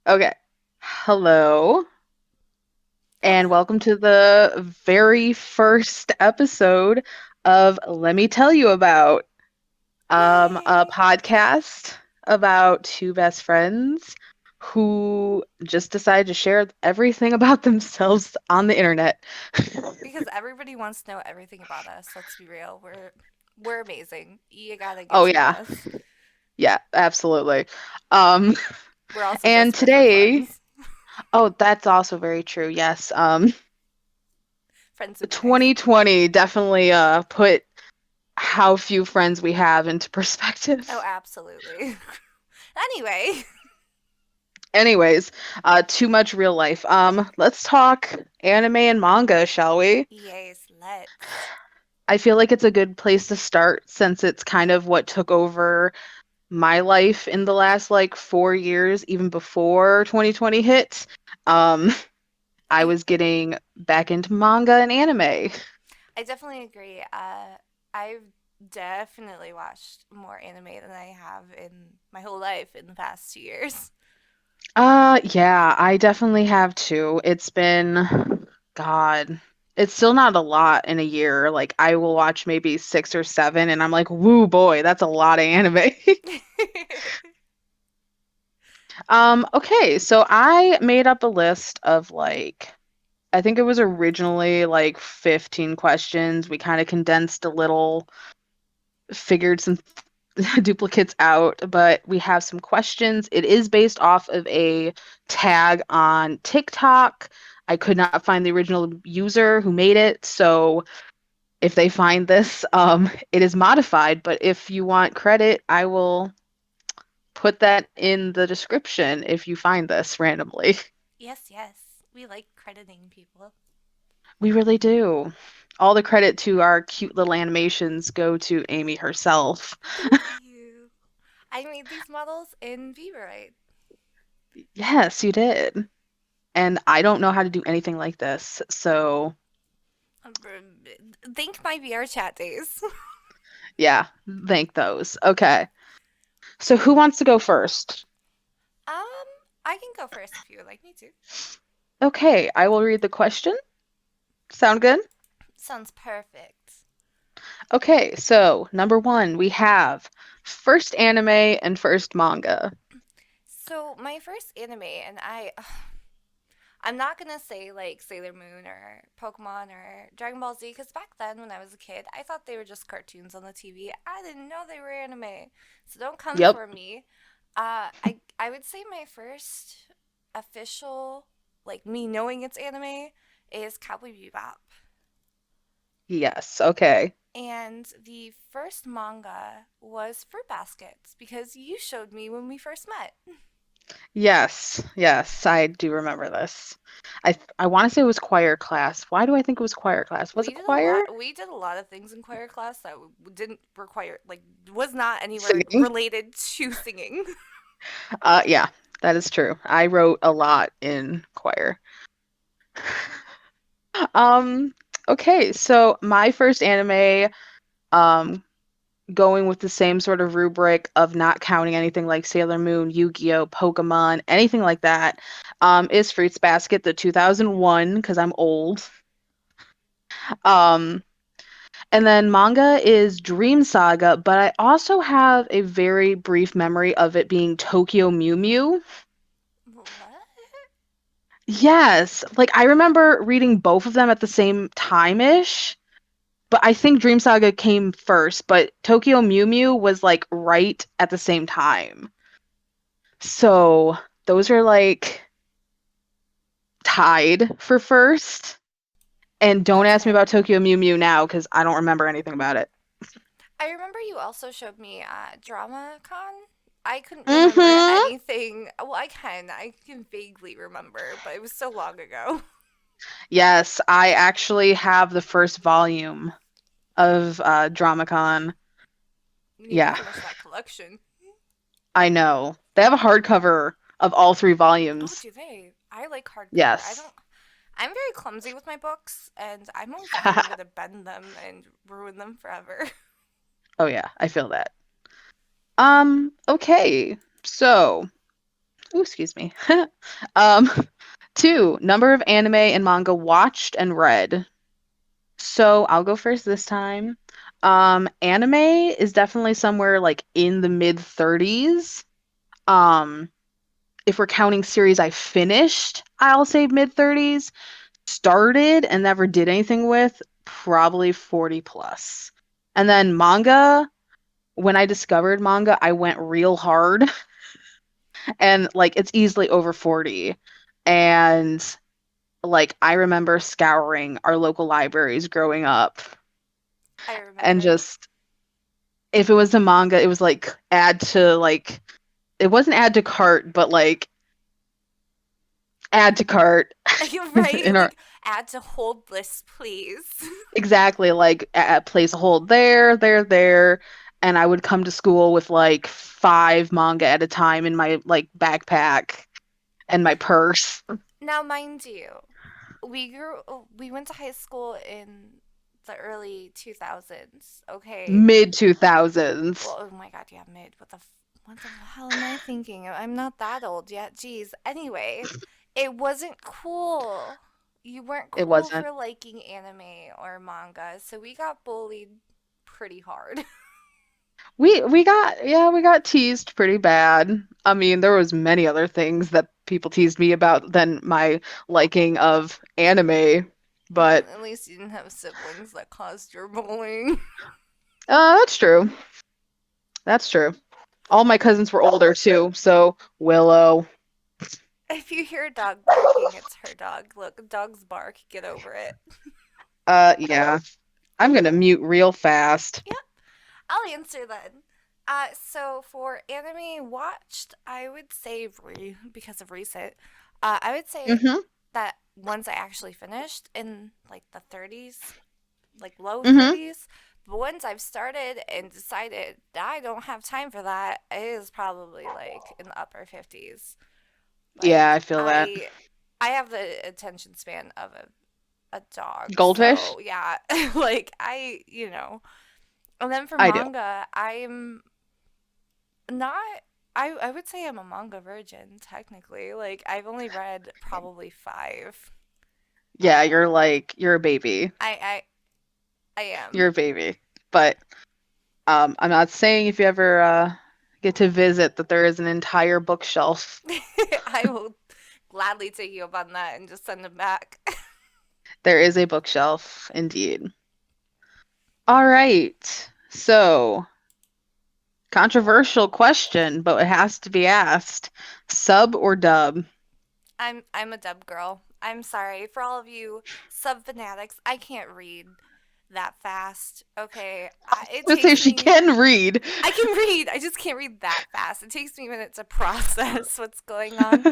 Okay. Hello, and Hello. welcome to the very first episode of Let Me Tell You About, a Yay. podcast about two best friends who just decide to share everything about themselves on the internet. Because everybody wants to know everything about us. Let's be real. We're amazing. You gotta get Oh to know yeah, us. yeah, absolutely. Um, We're also and desperate for today, friends. oh, that's also very true. Yes. Friends in my life. 2020 definitely put how few friends we have into Oh, perspective. absolutely. Anyway. Anyways, too much real life. Let's talk anime and manga, shall we? Yes, let's. I feel like it's a good place to start since it's kind of what took over my life in the last like 4 years, even before 2020 hit. Um, I I was getting back into manga and anime. I definitely agree. I've definitely watched more anime than I have in my whole life in the past 2 years. Yeah, I definitely have too. It's been, God, it's still not a lot in a year. Like I will watch maybe six or seven, and I'm like, woo boy, that's a lot of anime. Okay, so I made up a list of like, I think it was originally like 15 questions. We kind of condensed a little, figured some duplicates out, but we have some questions. It is based off of a tag on TikTok. I could not find the original user who made it, so if they find this, it is modified, but if you want credit, I will put that in the description if you find this randomly. Yes, yes. We like crediting people. We really do. All the credit to our cute little animations go to Amy herself. Thank you. I made these models in VivaRite. Yes, you did. And I don't know how to do anything like this, so Thank my VR chat days. yeah, thank those. Okay. So who wants to go first? um, I can go first if you would like me to. Okay, I will read the question. Sound good? Sounds perfect. Okay, so number one, we have first anime and first manga. So my first anime, and I'm not gonna say like Sailor Moon or Pokemon or Dragon Ball Z, because back then when I was a kid, I thought they were just cartoons on the TV. I didn't know they were anime, so don't come Yep. for me. I would say my first official, like me knowing it's anime, is Cowboy Bebop. Yes. Okay. And the first manga was Fruit Baskets because you showed me when we first met. Yes. Yes, I do remember this. I want to say it was choir class. Why do I think it was choir class? Was it choir? We did a lot of things in choir class that didn't require like was not anywhere Singing? related to singing. Yeah, that is true. I wrote a lot in choir. Um, okay, so my first anime, um, going with the same sort of rubric of not counting anything like Sailor Moon, Yu-Gi-Oh, Pokemon, anything like that, is Fruits Basket, the 2001, because I'm old. Um, and then manga is Dream Saga, but I also have a very brief memory of it being Tokyo Mew Mew. What? Yes, like I remember reading both of them at the same time-ish. But I think Dream Saga came first, but Tokyo Mew Mew was like right at the same time. So those are like tied for first. And don't ask me Okay. about Tokyo Mew Mew now because I don't remember anything about it. I remember you also showed me Drama Con. I couldn't remember Mm-hmm. anything. Well, I can vaguely remember, but it was so long ago. Yes, I actually have the first volume of Dramacon. You need to Yeah, finish that collection. I know. They have a hardcover of all three Oh, volumes. do they? I like hardcover. I Yes. don't. I'm very clumsy with my books, and I'm always afraid I'm gonna bend them and ruin them forever. Oh yeah, I feel that. Okay. So Ooh, excuse me. Um, two, number of anime and manga watched and read. So I'll go first this time. Anime is definitely somewhere like in the mid 30s. Um, if we're counting series I finished, I'll say mid 30s. Started and never did anything with, probably 40 plus. And then manga, when I discovered manga, I went real hard and like it's easily over 40. And like I remember scouring our local libraries growing up I and remember. just if it was a manga, it was like add to like it wasn't add to cart, but like add to cart You're right. in our Like, add to hold list, please. exactly like place a hold there, and I would come to school with like five manga at a time in my like backpack and my purse. Now, mind you, we went to high school in the early 2000s, okay? Mid 2000s. Well, oh my god, yeah, mid. What the hell am I thinking? I'm not that old yet. Jeez. Anyway, it wasn't cool. You weren't It cool wasn't. for liking anime or manga, so we got bullied pretty hard. We got teased pretty bad. I mean, there was many other things that people teased me about than my liking of anime, Well, but at least you didn't have siblings that caused your bullying. that's true. That's true. All my cousins were older too, so Willow. If you hear a dog barking, it's her dog. Look, dogs bark. Get over it. Yeah. I'm gonna mute real fast. Yep, I'll answer then. So for anime watched, I would say because of recent, I would say Mm-hmm. that ones I actually finished in like the 30s, like low Mm-hmm. 30s. But ones I've started and decided I don't have time for that is probably like in the upper 50s. Yeah, Like I feel that. I have the attention span of a dog. Goldfish? So yeah, like and then for I do. manga, I'm not. I would say I'm a manga virgin, technically. Like, I've only read probably five. Yeah, you're like you're a baby. I, I You're am. a baby. But I'm not saying if you ever get to visit that there is an entire bookshelf. I will gladly take you up on that and just send them back. There is a bookshelf, indeed. All right. So, controversial question, but it has to be asked. Sub or dub? I'm a dub girl. I'm sorry for all of you sub fanatics. I can't read that fast. Okay, it Let's say takes she me. can read. I can read. I just can't read that fast. It takes me a minute to process what's going on.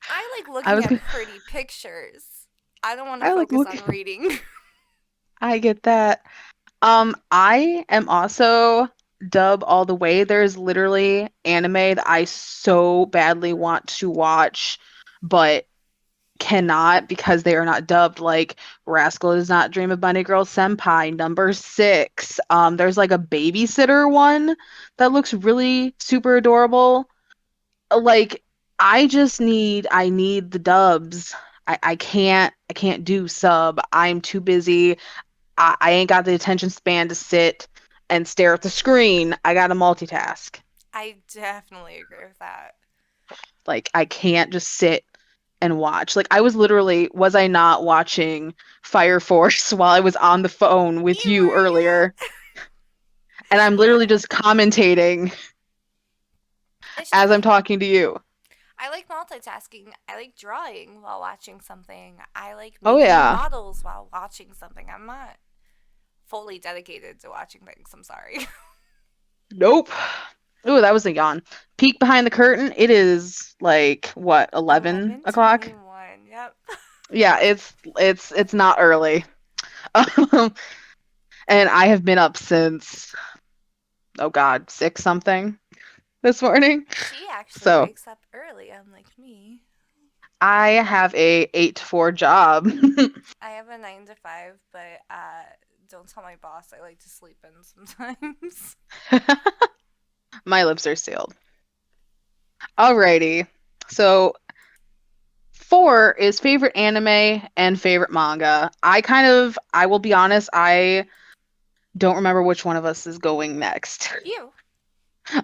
I like I looking was at gonna, pretty pictures. I don't want to I like focus look. on reading. I get that. I am also dub all the way. There's literally anime that I so badly want to watch, but cannot because they are not dubbed. Like Rascal Does Not Dream of Bunny Girl Senpai, number six. There's like a babysitter one that looks really super adorable. Like I need the dubs. I can't do sub. I'm too busy. I ain't got the attention span to sit and stare at the screen. I gotta multitask. I definitely agree with that. Like I can't just sit and watch. Like I was literally, was I not watching Fire Force while I was on the phone with You you were, earlier? yeah. And I'm You literally know, just commentating it's as I'm true. talking to you. I like multitasking. I like drawing while watching something. I like Oh making yeah. models while watching something. I'm not fully dedicated to watching things. I'm sorry. Nope. Ooh, that was a yawn. Peek behind the curtain. It is like what, 11 o'clock? 11:21. Yep. Yeah, it's not early. Um, and I have been up since oh God, six something this morning. She actually So wakes up early, unlike me. I have a 8 to 4 job. I have a 9 to 5, but don't tell my boss I like to sleep in sometimes. My lips are sealed. Alrighty. So four is favorite anime and favorite manga. I will be honest, I don't remember which one of us is going next. You.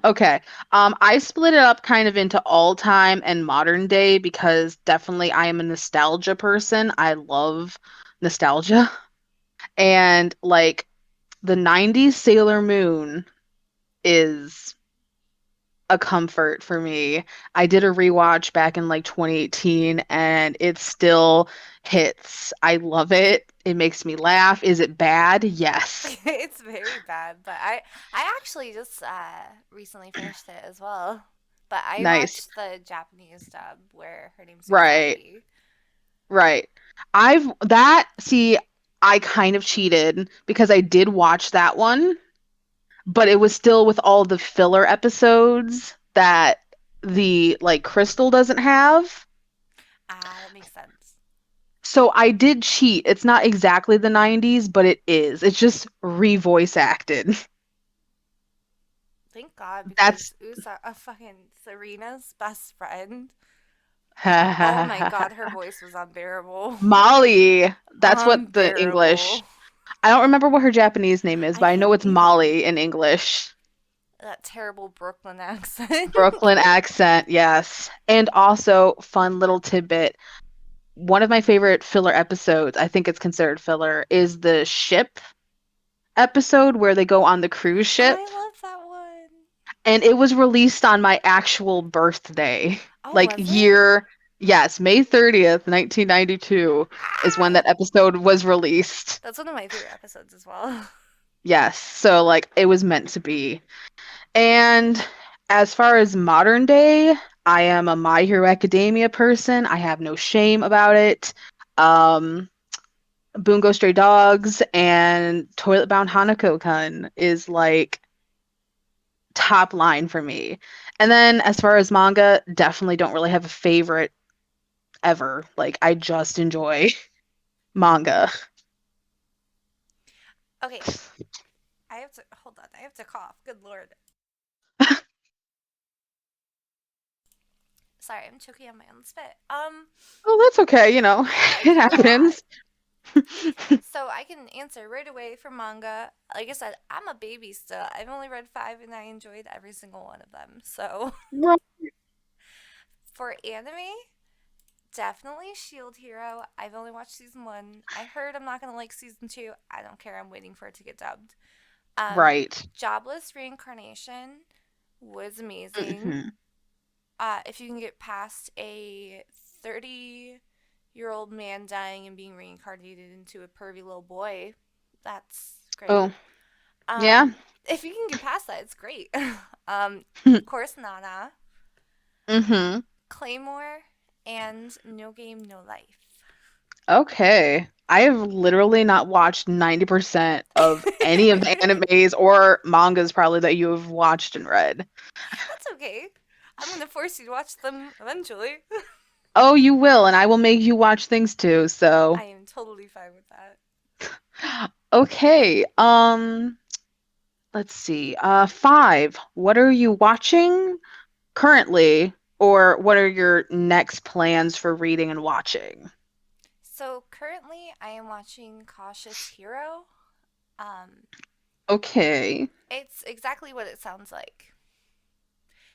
Okay. I split it up kind of into all time and modern day because definitely I am a nostalgia person. I love nostalgia. And like the 90s Sailor Moon is a comfort for me. I did a rewatch back in like 2018 and it still hits. I love it. It makes me laugh. Is it bad? Yes. It's very bad, but I actually just recently finished it as well. But I Nice. watched the Japanese dub where her name's Right. Usagi. Right. See, I kind of cheated because I did watch that one, but it was still with all the filler episodes that the like Crystal doesn't have. Ah, that makes sense. So I did cheat. It's not exactly the 90s, but it is. It's just re-voice acted. Thank God, That's because Usa, a fucking Serena's best friend. Oh my God, her voice was unbearable. Molly. That's what the English. Unbearable. I don't remember what her Japanese name is, I but I know can't it's either. Molly in English. That terrible Brooklyn accent. Brooklyn accent, yes. And also, fun little tidbit. One of my favorite filler episodes, I think it's considered filler, is the ship episode where they go on the cruise ship. I love that one. And it was released on my actual birthday. Oh, Like was it? year, yes, May 30th, 1992 is when Ah! that episode was released. That's one of my favorite episodes as well. Yes. So like it was meant to be. And as far as modern day, I am a My Hero Academia person. I have no shame about it. Um, Bungo Stray Dogs and Toilet Bound Hanako-kun is like top line for me. And then as far as manga, definitely don't really have a favorite ever. Like I just enjoy manga. Okay, I have to hold on. I have to cough. Good lord. Sorry, I'm choking on my own spit. Oh, that's okay, I it cannot. happens. So I can answer right away for manga. Like I said, I'm a baby still. I've only read five and I enjoyed every single one of them. So Right. for anime, definitely Shield Hero. I've only watched season one. I heard I'm not gonna like season two. I don't care. I'm waiting for it to get dubbed. Right. Jobless Reincarnation was amazing. Hmm. If you can get past a 30-year-old man dying and being reincarnated into a pervy little boy, that's great. Oh, yeah. If you can get past that, it's great. Of course, Nana, Hmm. Claymore, and No Game, No Life. Okay. I have literally not watched 90% of any of the animes or mangas probably that you have watched and read. That's okay. I'm gonna force you to watch them eventually. Oh, you will, and I will make you watch things too, so I am totally fine with that. okay. Let's see. Five. What are you watching currently, or what are your next plans for reading and watching? So currently, I am watching Cautious Hero. Um, Okay. it's exactly what it sounds like.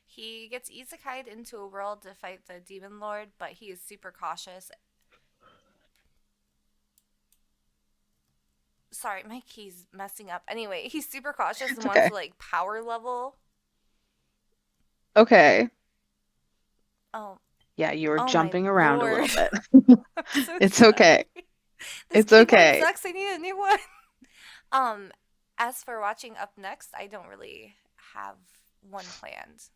He gets isekai'd into a world to fight the demon lord, but he is super cautious. Sorry, my key's messing up. Anyway, he's super cautious and It's wants okay. to like power level. Okay. Oh, Yeah, you were oh my jumping around a little lord. bit. I'm so It's okay. sorry. This It's keyboard okay. sucks. I need a new one. Um, as for watching up next, I don't really have one planned.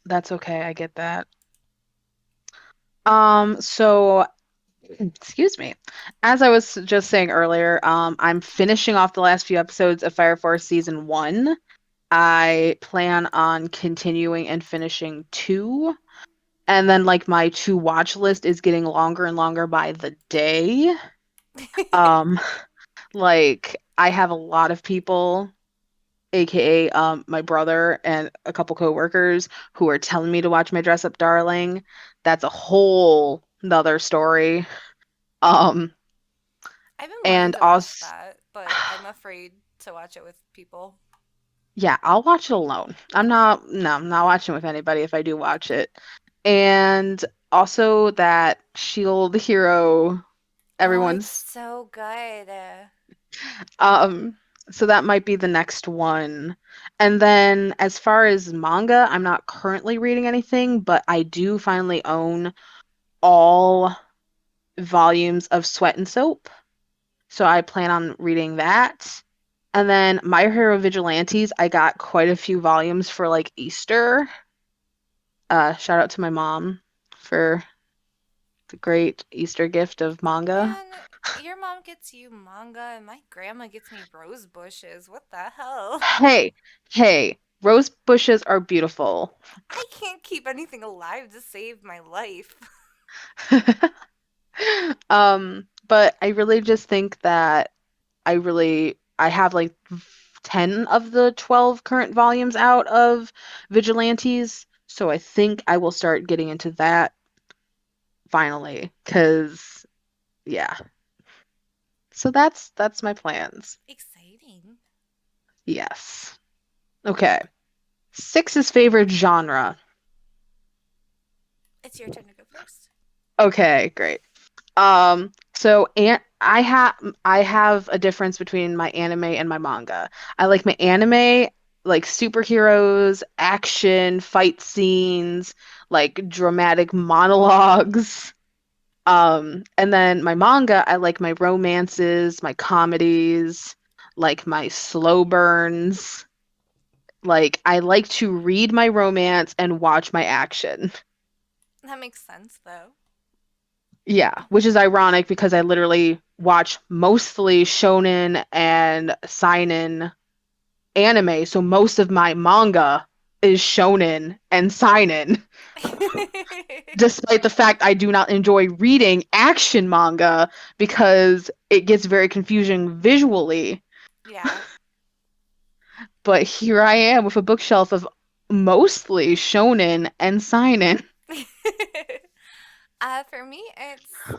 That's okay. I get that. So excuse me. As I was just saying earlier, I'm finishing off the last few episodes of Fire Force season one. I plan on continuing and finishing two. And then like my to watch list is getting longer and longer by the day. Um, like I have a lot of people. aka my brother and a couple coworkers who are telling me to watch My Dress Up Darling. That's a whole nother story. Um, I've been wanting and to watch also, that, but I'm afraid to watch it with people. yeah, I'll watch it alone. No, I'm not watching with anybody if I do watch it. And also that Shield Hero, Oh, it's everyone's, so good. um, so that might be the next one. And then as far as manga, I'm not currently reading anything, but I do finally own all volumes of Sweat and Soap. So I plan on reading that. And then My Hero Vigilantes, I got quite a few volumes for like Easter. Shout out to my mom for the great Easter gift of manga. Man, your mom gets you manga, and my grandma gets me rose bushes. What the hell? Hey, hey, rose bushes are beautiful. I can't keep anything alive to save my life. But I really just think that I have like 10 of the 12 current volumes out of Vigilantes, so I think I will start getting into that finally, 'cause yeah. So that's my plans. Exciting. Yes. Okay. Six's favorite genre. It's your turn to go first. Okay, great. So I have a difference between my anime and my manga. I like my anime like superheroes, action, fight scenes, like dramatic monologues. And then my manga, I like my romances, my comedies, like my slow burns. Like I like to read my romance and watch my action. That makes sense, though. Yeah, which is ironic because I literally watch mostly shonen and seinen anime, so most of my manga is shonen and seinen, despite the fact I do not enjoy reading action manga because it gets very confusing visually. Yeah. But here I am with a bookshelf of mostly shonen and seinen. For me, it's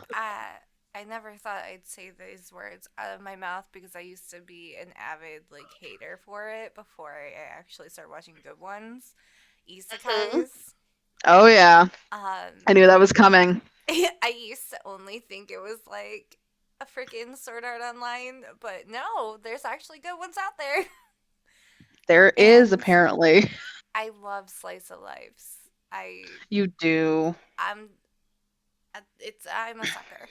I never thought I'd say these words out of my mouth because I used to be an avid like hater for it before I actually started watching good ones. Mhm. Isekais. Oh yeah, Um, I knew that was coming. I used to only think it was like a freaking Sword Art Online, but no, there's actually good ones out there. There is And apparently. I love slice of lives. I You do. I'm I'm a sucker.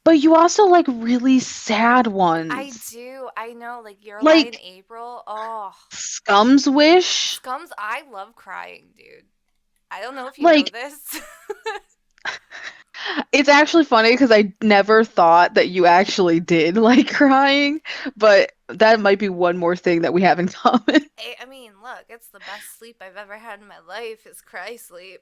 But you also like really sad I ones. do. I know, like Your Lie in Like April. Oh, Scum's Wish. Scums. I love crying, dude. I don't know if you know Like this. it's actually funny because I never thought that you actually did like crying, but that might be one more thing that we have in common. I mean, look, it's the best sleep I've ever had in my life is cry sleep.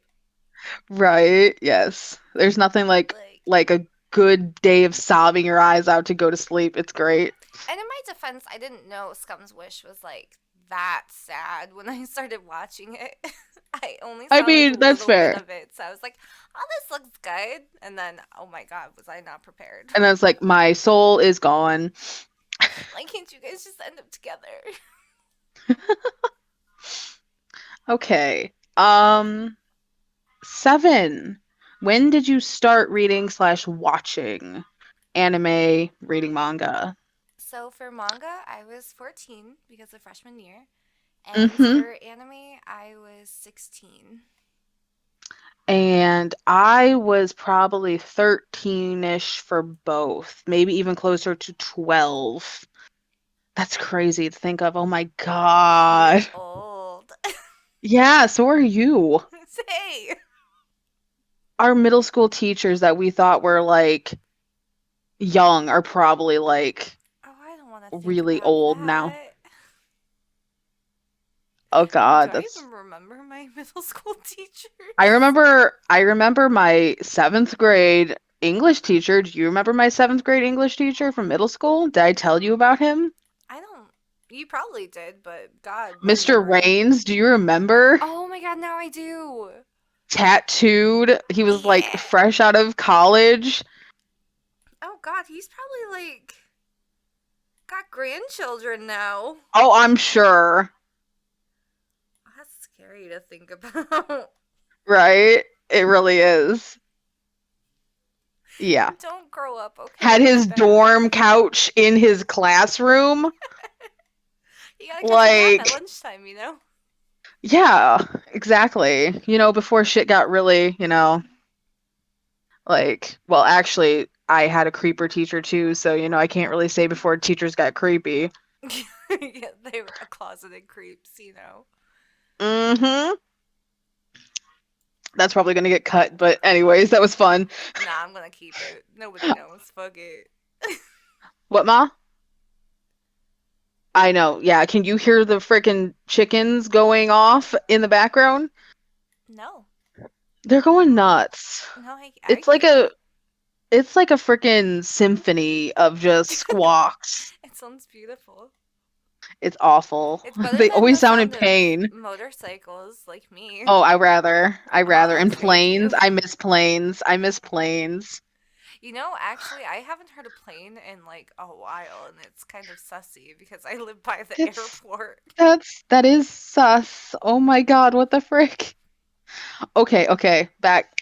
Right? Yes. There's nothing Like, like a good day of sobbing your eyes out to go to sleep. It's great. and in my defense, I didn't know Scum's Wish was like that sad when I started watching it. I only I saw like a mean, that's little bit fair. of it, so I was like, "Oh, this looks good." And then, oh my god, was I not prepared? And then it's like my soul is gone. Why can't you guys just end up together? Okay. 7. When did you start reading slash watching anime, reading manga? So for manga, I was 14 because of freshman year, and Mm-hmm. for anime, I was 16. And I was probably 13-ish for both, maybe even closer to 12. That's crazy to think of. Oh my You're God. old. Yeah, so are you. Say. Our middle school teachers that we thought were like young are probably like Oh, I don't want to think really about old now. that. Oh Do God, I that's even remember my middle school I teachers? remember I remember my 7th grade English teacher. Do you remember my 7th grade English teacher from middle school? Did I tell you about him? I don't. You probably did, but God, my Mr. memory. Raines, do you remember? Oh my god, now I do. Tattooed. He was like Yeah. fresh out of college. Oh god, he's probably like got grandchildren now. Oh, I'm sure. That's scary to think about. Right? It really is. Yeah. Don't grow up, okay? Had That's his bad. dorm couch in his classroom. You gotta catch a nap at Like, lunchtime, you know? yeah, exactly. Before shit got really, like, well, actually, I had a creeper teacher too, so, I can't really say before teachers got creepy. Yeah, they were closeted creeps, you know? Mm-hmm. That's probably gonna get cut, but anyways, that was fun. Nah, I'm gonna keep it. Nobody knows. Fuck it. What, Ma? I know. Yeah, can you hear the freaking chickens going off in the background? No. They're going nuts. No, I It's like can't. a it's like a freaking symphony of just squawks. It sounds beautiful. It's awful. It's better They than always the sound in sound of pain. motorcycles like me. Oh, I rather. Aw, And thank planes, you. I miss planes. I miss planes. You know, actually, I haven't heard a plane in like a while, and it's kind of sussy because I live by the It's airport. that is sus. Oh my God, what the frick? Okay, okay, back.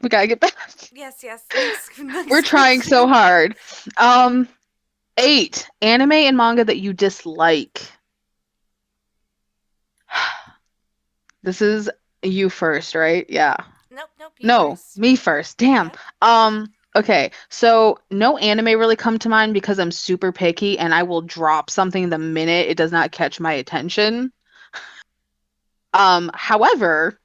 We gotta get back. Yes, yes. Next, We're next trying so question. hard. Um, 8. Anime and manga that you dislike. This is you first, right? Yeah. Nope, nope. You No, first. me first. Damn. Yep. Okay. So no anime really come to mind because I'm super picky and I will drop something the minute it does not catch my attention. However,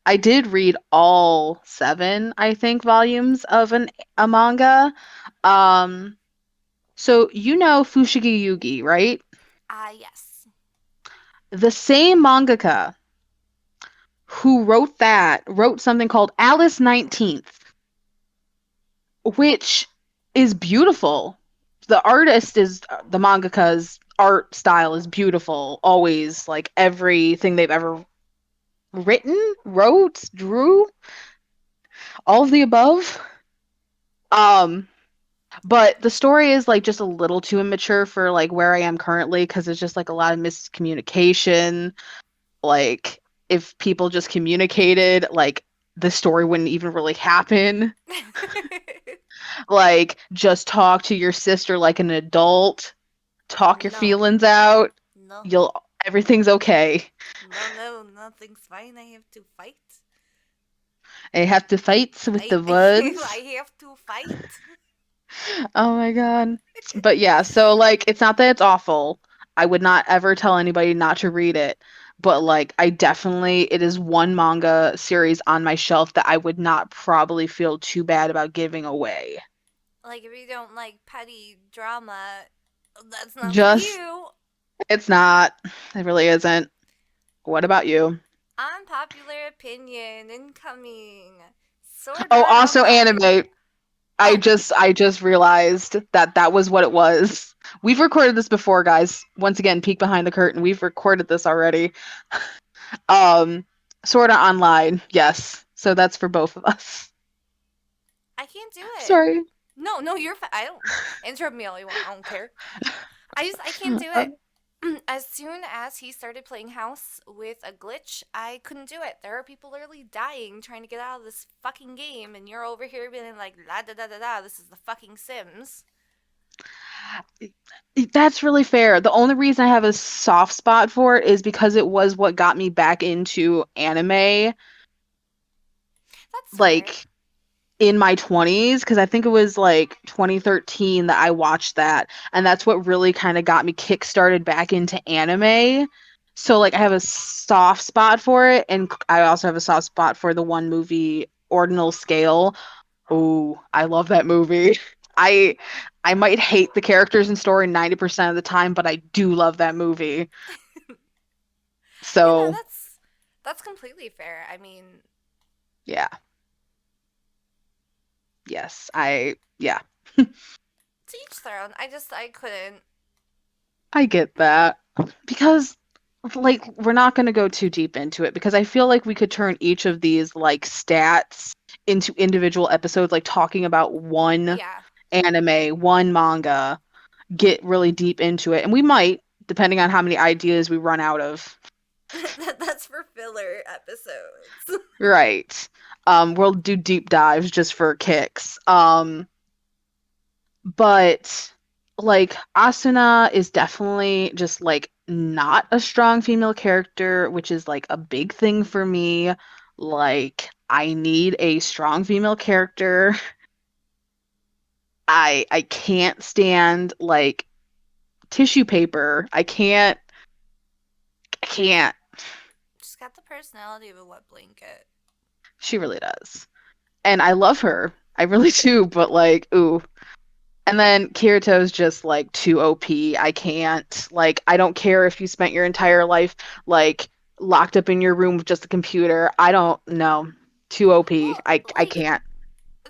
I did read all 7, I think, volumes of a manga. Um, so you know Fushigi Yugi, right? Ah, yes. The same mangaka who wrote that wrote something called Alice 19th, which is beautiful. The mangaka's art style is beautiful, always, like everything they've ever written, wrote, drew, all of the above. Um, but the story is like just a little too immature for like where I am currently because it's just like a lot of miscommunication. Like if people just communicated, like the story wouldn't even really happen. Like just talk to your sister like an adult, talk your No. feelings out. No. You'll Everything's okay. No, no, nothing's fine. I have to fight. I have to fight with I the words. I have to fight. Oh my God. But yeah, so like it's not that it's awful. I would not ever tell anybody not to read it. But like it is one manga series on my shelf that I would not probably feel too bad about giving away. Like if you don't like petty drama, that's not for Just you. it's not. It really isn't. What about you? Unpopular opinion incoming. Sword Oh, Art also Online. anime. I Oh, just I just realized that that was what it was. We've recorded this before, guys. Once again, peek behind the curtain. We've recorded this already. Um, Sword Art Online. Yes. So that's for both of us. I can't do it. Sorry. No, no, you're. I don't interrupt me all you want. I don't care. I can't do Uh, it. As soon as he started playing house with a glitch, I couldn't do it. There are people literally dying trying to get out of this fucking game, and you're over here being like, la da da da da, this is the fucking Sims. that's really fair. The only reason I have a soft spot for it is because it was what got me back into anime, That's fair. like in my 20s, because I think it was like 2013 that I watched that, and that's what really kind of got me kickstarted back into anime. So like I have a soft spot for it, and I also have a soft spot for the one movie Ordinal Scale. Oh, I love that movie. I I might hate the characters and story 90% of the time, but I do love that movie. Yeah, no, So, that's completely fair. I mean, yeah. Yes. Yeah. to each their own. I couldn't. I get that. Because like we're not going to go too deep into it because I feel like we could turn each of these like stats into individual episodes like talking about one Yeah. anime, one manga, get really deep into it. And we might depending on how many ideas we run out of. That's for filler episodes. Right. We'll do deep dives just for kicks. But like Asuna is definitely just like not a strong female character, which is like a big thing for me. Like I need a strong female character. I can't stand like tissue paper. I can't. She's got the personality of a wet blanket. She really does. And I love her. I really do, but like, ooh. And then Kirito's just like too OP. I can't. Like, I don't care if you spent your entire life like locked up in your room with just a computer. I don't know. Too OP. Well, I like, can't.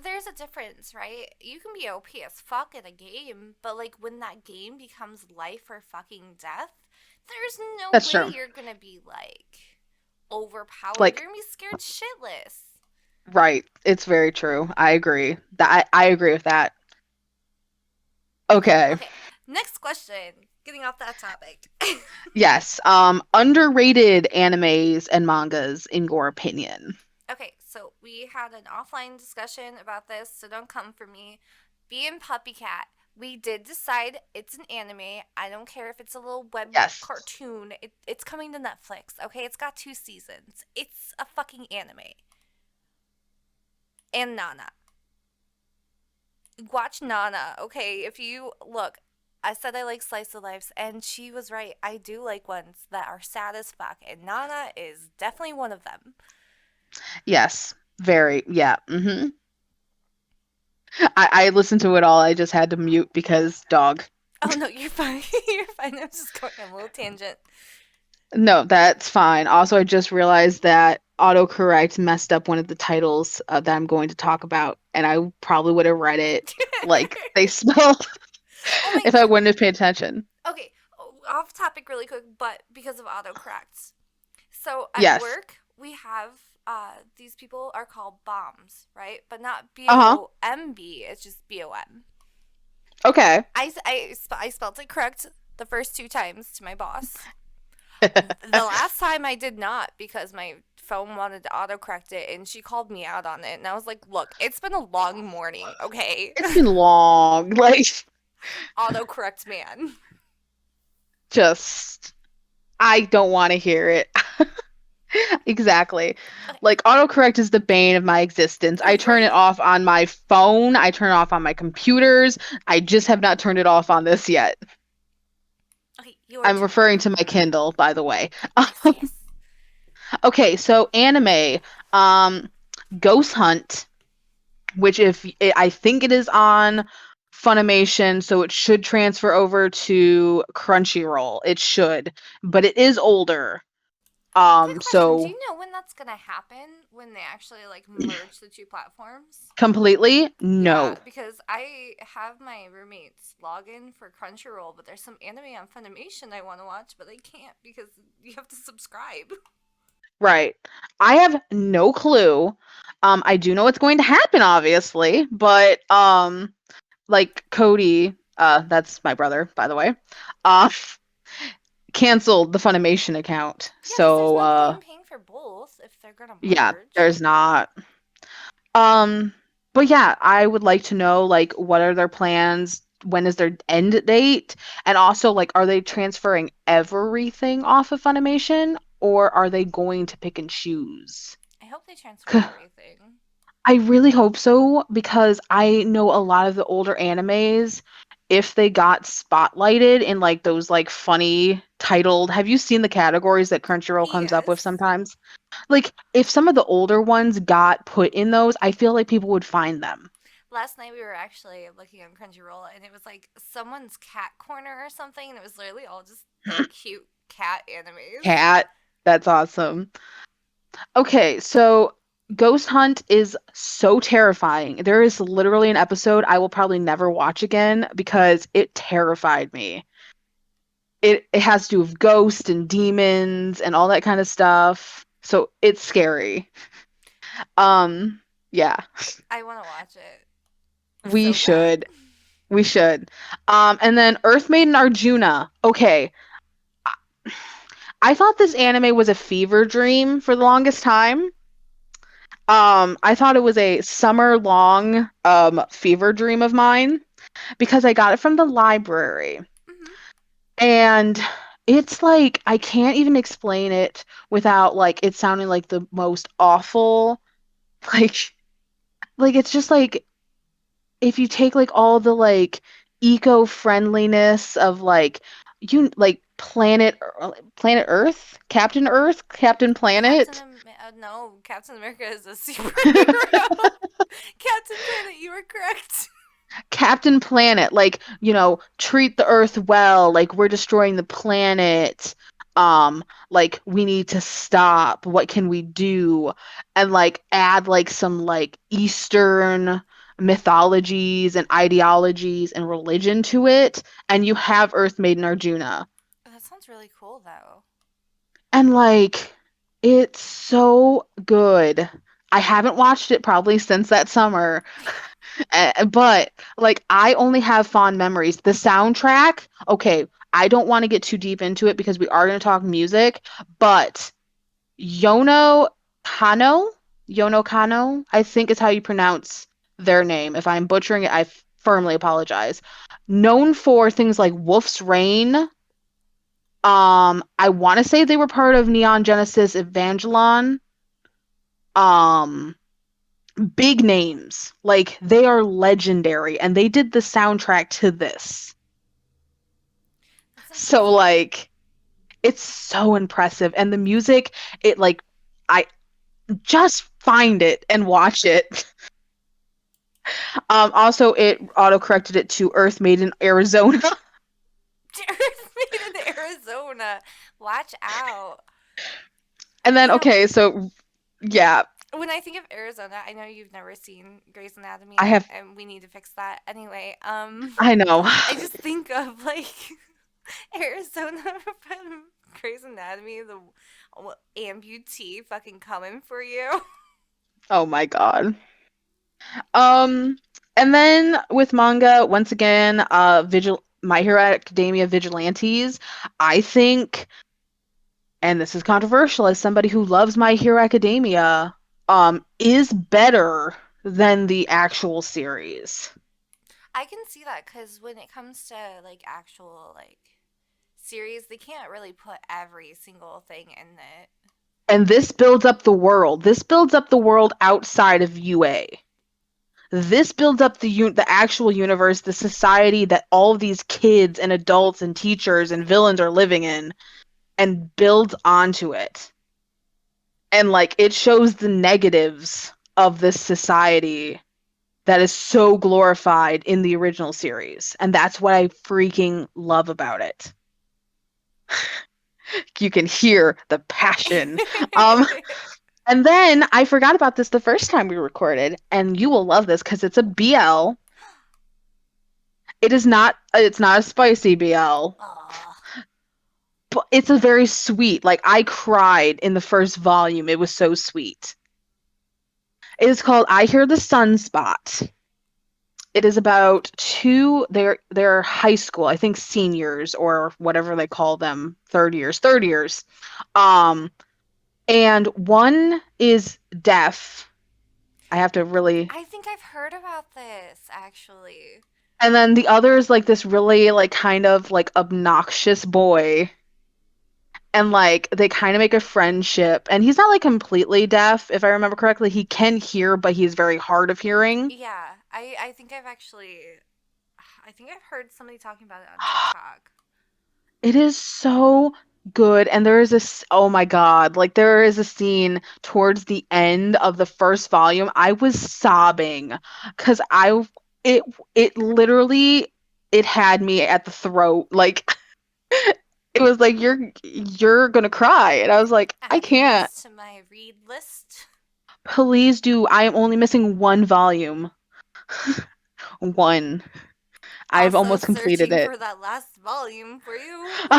there's a difference, right? You can be OP as fuck in a game, but like when that game becomes life or fucking death, there's no That's way true. you're gonna be like overpowered. Like, You're gonna be scared shitless. right. It's very true. I agree. That I agree with that. Okay, Okay. okay. Next question. Getting off that topic. Yes. Underrated animes and mangas in your opinion. Okay, so we had an offline discussion about this, so don't come for me. Being Puppy Cat, we did decide it's an anime. I don't care if it's a little web Yes. cartoon. It's coming to Netflix, okay? It's got 2 seasons. It's a fucking anime. And Nana. Watch Nana, okay? If you look, I said I like slice of lives, and she was right. I do like ones that are sad as fuck, and Nana is definitely one of them. Yes. Very. Yeah. I listened to it all. I just had to mute because dog. Oh no, you're fine. You're fine. I'm just going on a little tangent. No, that's fine. Also, I just realized that autocorrect messed up one of the titles that I'm going to talk about, and I probably would have read it like they spell Oh my if I wouldn't have paid attention. okay, off topic really quick, but because of autocorrects. So at Yes. work, we have these people are called bombs, right? But not B Uh-huh. O M B, it's just BOM. Okay. I spelled it correct the first 2 times to my boss. The last time I did not because my phone wanted to autocorrect it and she called me out on it. And I was like, look, it's been a long morning, okay? It's been long. Like, Autocorrect man. just, I don't want to hear it. Exactly. Okay, Like, autocorrect is the bane of my existence. I turn it right? off on my phone, I turn it off on my computers. I just have not turned it off on this yet. Okay, your I'm turn. referring to my Kindle, by the way. Yes, yes. Okay, so anime, um, Ghost Hunt, which if I think it is on Funimation, so it should transfer over to Crunchyroll. It should, but it is older. Quick question. Do So you know when that's gonna happen? When they actually like merge the two platforms? completely no. Yeah, because I have my roommate's login for Crunchyroll, but there's some anime on Funimation I want to watch, but I can't because you have to subscribe. Right. I have no clue. I do know what's going to happen, obviously, but like Cody, that's my brother, by the way, uh, canceled the Funimation account. Yeah, because there's So, no point in paying for both if they're gonna yeah, merge. there's not. Um, but yeah, I would like to know like what are their plans? When is their end date? And also like are they transferring everything off of Funimation or are they going to pick and choose? I hope they transfer 'Cause everything. I really hope so because I know a lot of the older animes if they got spotlighted in like those like funny titled, have you seen the categories that Crunchyroll comes up with Yes. sometimes? Like if some of the older ones got put in those, I feel like people would find them. Last night we were actually looking on Crunchyroll and it was like someone's cat corner or something, and it was literally all just like cute cat animes. Cat, that's awesome. Okay, so Ghost Hunt is so terrifying. There is literally an episode I will probably never watch again because it terrified me. it has to do with ghosts and demons and all that kind of stuff. So it's scary. Um, yeah, I want to watch it we so bad. should. We should. And then Earth Maiden Arjuna. Okay. I thought this anime was a fever dream for the longest time. I thought it was a summer long fever dream of mine because I got it from the library. Hmm. And it's like I can't even explain it without like it sounding like the most awful like it's just like if you take like all the like eco-friendliness of like you like planet Earth, Captain Planet, No, Captain America is a superhero. Captain Planet, you were correct. Captain Planet, like, treat the Earth well, like we're destroying the planet. Like we need to stop. What can we do? And like add like some like Eastern mythologies and ideologies and religion to it, and you have Earth Maiden Arjuna. That sounds really cool, though. And like it's so good. I haven't watched it probably since that summer. But like I only have fond memories. The soundtrack, okay, I don't want to get too deep into it because we are going to talk music, but Yono Kano, Yono Kano, I think is how you pronounce their name. If I'm butchering it, I firmly apologize. Known for things like Wolf's Rain. I want to say they were part of Neon Genesis Evangelion. Um, Big names. Like they are legendary and they did the soundtrack to this. That sounds So insane. like it's so impressive and the music it like I just find it and watch it. Also it auto corrected it to Earth Made in Arizona. Earth made in Arizona. Watch out. And then Yeah, okay, so yeah, when I think of Arizona, I know you've never seen Grey's I Anatomy, have and we need to fix that. Anyway, I know. I just think of like Arizona from Grey's Anatomy, the amputee fucking coming for you. Oh my God. Um and then with manga, once again, My Hero Academia Vigilantes, I think, and this is controversial as somebody who loves My Hero Academia, is better than the actual series. I can see that because when it comes to like actual like series, they can't really put every single thing in it. And this builds up the world. This builds up the world outside of UA. This builds up the actual universe, the society that all of these kids and adults and teachers and villains are living in, and builds onto it. And like it shows the negatives of this society that is so glorified in the original series. And that's what I freaking love about it. You can hear the passion. Um, and then I forgot about this the first time we recorded, and you will love this because it's a BL. It's not a spicy BL, Aw. but it's a very sweet. Like I cried in the first volume. It was so sweet. It is called I Hear the Sunspot. It is about they're high school, I think seniors or whatever they call them, third years. Um, and one is deaf. I have to really, I think I've heard about this actually. and then the other is like this really like kind of like obnoxious boy. And like they kind of make a friendship. And he's not like completely deaf, if I remember correctly. He can hear, but he's very hard of hearing. Yeah, I think I've actually I think I've heard somebody talking about it on TikTok. It is so good. And there is this, oh my God, like there is a scene towards the end of the first volume. I was sobbing because it, it literally, it had me at the throat. Like it was like, you're gonna cry. And I was like, I Adding can't. this to my read list. Please do. I am only missing one volume. One. I've Also almost completed searching it. for that last volume for you.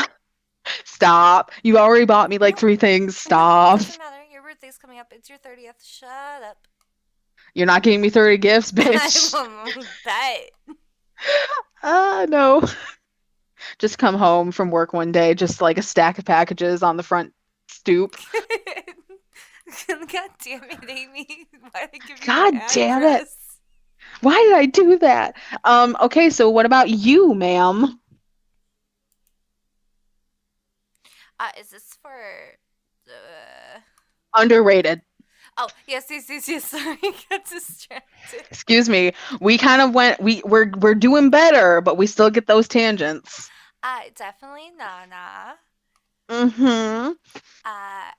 Stop. You already bought me like No, three things. no, Stop. doesn't matter. Your birthday's coming up. It's your 30th. Shut up. You're not getting me 30 gifts, I bitch. won't bet. No. Just come home from work one day, just like a stack of packages on the front stoop. God damn it, Amy. Why'd I give you my God damn it. address? Why did I do that? Okay, so what about you, ma'am? Is this for. Uh... Underrated. Oh, yes, yes, yes, yes. Sorry, I got distracted. Excuse me. We kind of went we're doing better, but we still get those tangents. Definitely Nana. Mm-hmm. Uh,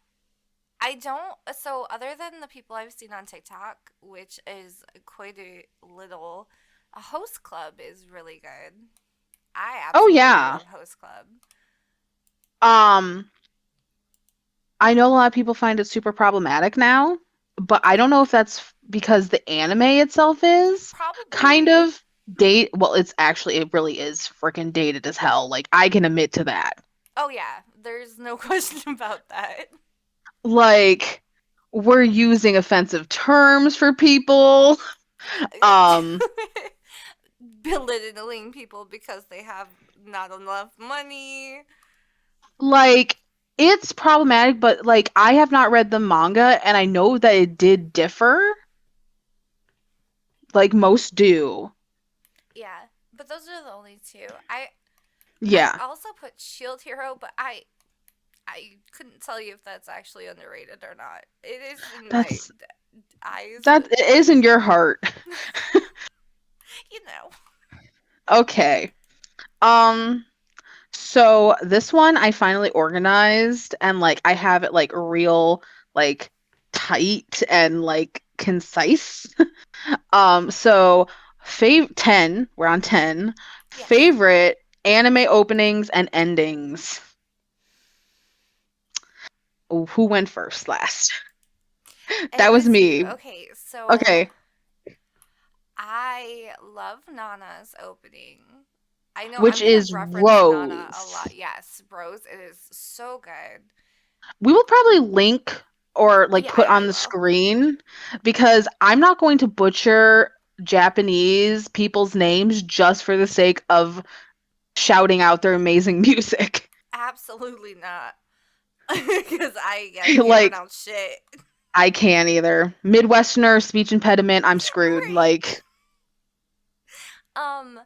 I don't. So, other than the people I've seen on TikTok, which is quite a little, a host club is really good. I Oh absolutely yeah. love host club. Um, I know a lot of people find it super problematic now, but I don't know if that's because the anime itself is kind Probably. of date. Well, it's actually, it really is freaking dated as hell. Like, I can admit to that. Oh, yeah, there's no question about that. Like, we're using offensive terms for people. Um, Belittling people because they have not enough money. like, it's problematic, but like, I have not read the manga and I know that it did differ. Like, most do. Yeah, but those are the only two. I Yeah. also put Shield Hero, but I couldn't tell you if that's actually underrated or not. It is in my That's eyes, that but it is in your heart. you know. Okay. Um, so this one I finally organized and like I have it like real like tight and like concise. So 10, we're on 10. Yes. Favorite anime openings and endings. Ooh, who went first last? It That was was you. me. Okay, so Okay. I love Nana's opening. I know I'm Which gonna is reference Nana a Rose. lot. Yes, Rose, it is so good. We will probably link or like Yeah, put yeah, on I the will. screen because I'm not going to butcher Japanese people's names just for the sake of shouting out their amazing music. Absolutely not. Because I can't Like, pronounce shit. I can't either. Midwesterner, speech impediment, I'm screwed. Right. Like, Um,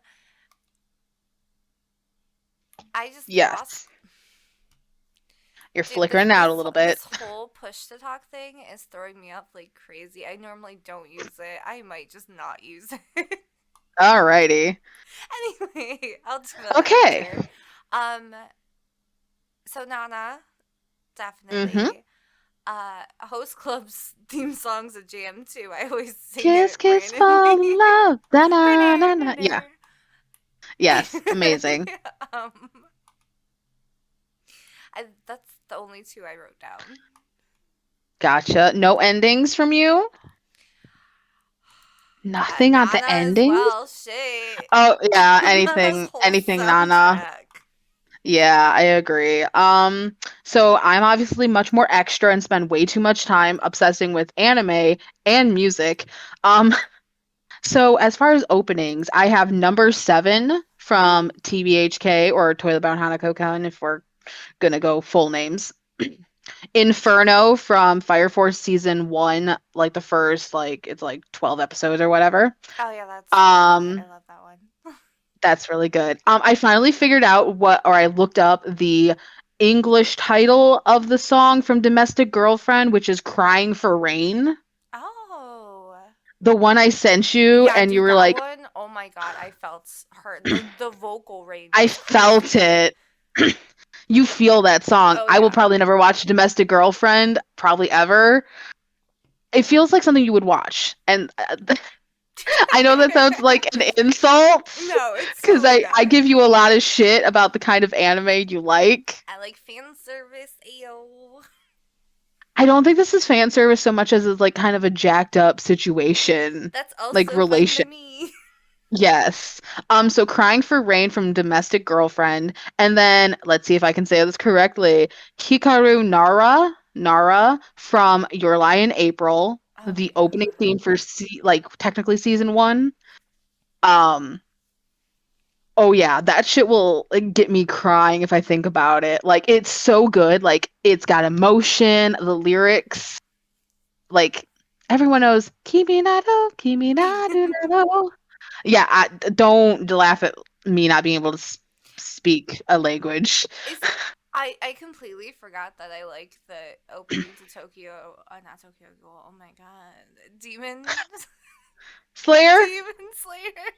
I just lost. yes, you're Dude, this flickering out a this little bit. this whole push to talk thing is throwing me up like crazy. I normally don't use it. I might just not use it. Alrighty. Anyway, I'll do that Okay. after. Um, so Nana, Mm-hmm. definitely. Host Club's theme song's a jam too. I always sing Kiss, it kiss, fall in randomly. love. Da-na-na-na. Yeah. Yes. Amazing. um, that's the only two I wrote down. Gotcha. No endings from you? Nothing on the Nana as endings? well. Shit. Oh, yeah, Nana's whole anything Nana. soundtrack. Yeah, I agree. So I'm obviously much more extra and spend way too much time obsessing with anime and music. Um, so as far as openings, I have number 7 from TBHK or Toilet Bound Hanako-kun if we're gonna go full names. Inferno from Fire Force season 1, like the first like it's like 12 episodes or whatever. Oh yeah, that's I Um, love that one. That's really good. I finally figured out or I looked up the English title of the song from Domestic Girlfriend, which is Crying for Rain. Oh. The one I sent you, Yeah, and you dude, were that like, one, oh my god, I felt her. The vocal range I is felt crazy. it. You feel that song. Oh I will yeah. probably never watch Domestic Girlfriend, probably ever. It feels like something you would watch. And I know that sounds like an insult No, it's because totally I not. give you a lot of shit about the kind of anime you like. I like fan service, ayo. I don't think this is fan service so much as it's like kind of a jacked up situation, That's like also fine by relation. me. Yes. So Crying for Rain from Domestic Girlfriend, and then let's see if I can say this correctly. Hikaru Nara from Your Lie in April, Oh my the opening god. theme for like technically season one. Um, oh yeah, that shit will like get me crying if I think about it. Like it's so good. Like it's got emotion, the lyrics, like everyone knows Kimi na do do do. Yeah, don't laugh at me not being able to speak a language. Is I completely forgot that I like the opening to Tokyo, not Tokyo Ghoul. Oh my god, Slayer? Demon Slayer.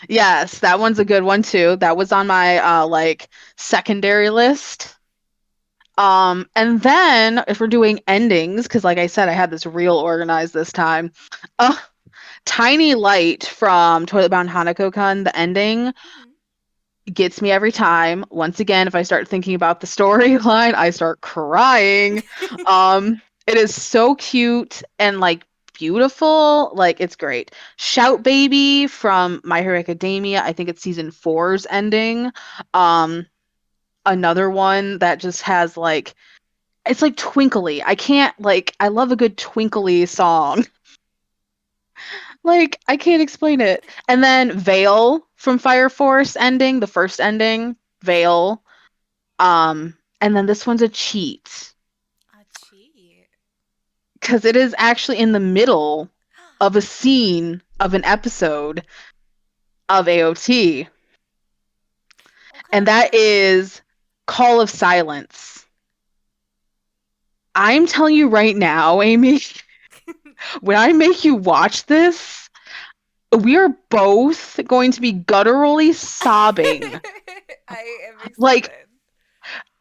Yes, that one's a good one too. That was on my like secondary list. And then if we're doing endings, because like I said, I had this real organized this time. Uh, Tiny Light from Toilet Bound Hanako-kun, the ending Hmm. gets me every time. Once again, if I start thinking about the storyline, I start crying. It is so cute and like beautiful. Like it's great. Shout Baby from My Hero Academia. I think it's season four's ending. Um, Another one that just has like it's like twinkly. I can't like I love a good twinkly song. Like I can't explain it. And then Veil from Fire Force ending, the first ending, Veil. And then this one's a cheat A cheat. because it is actually in the middle of a scene of an episode of AOT, What kind and of that part? is Call of Silence. I'm telling you right now, Amy, when I make you watch this, we are both going to be gutturally sobbing. I am Like excited.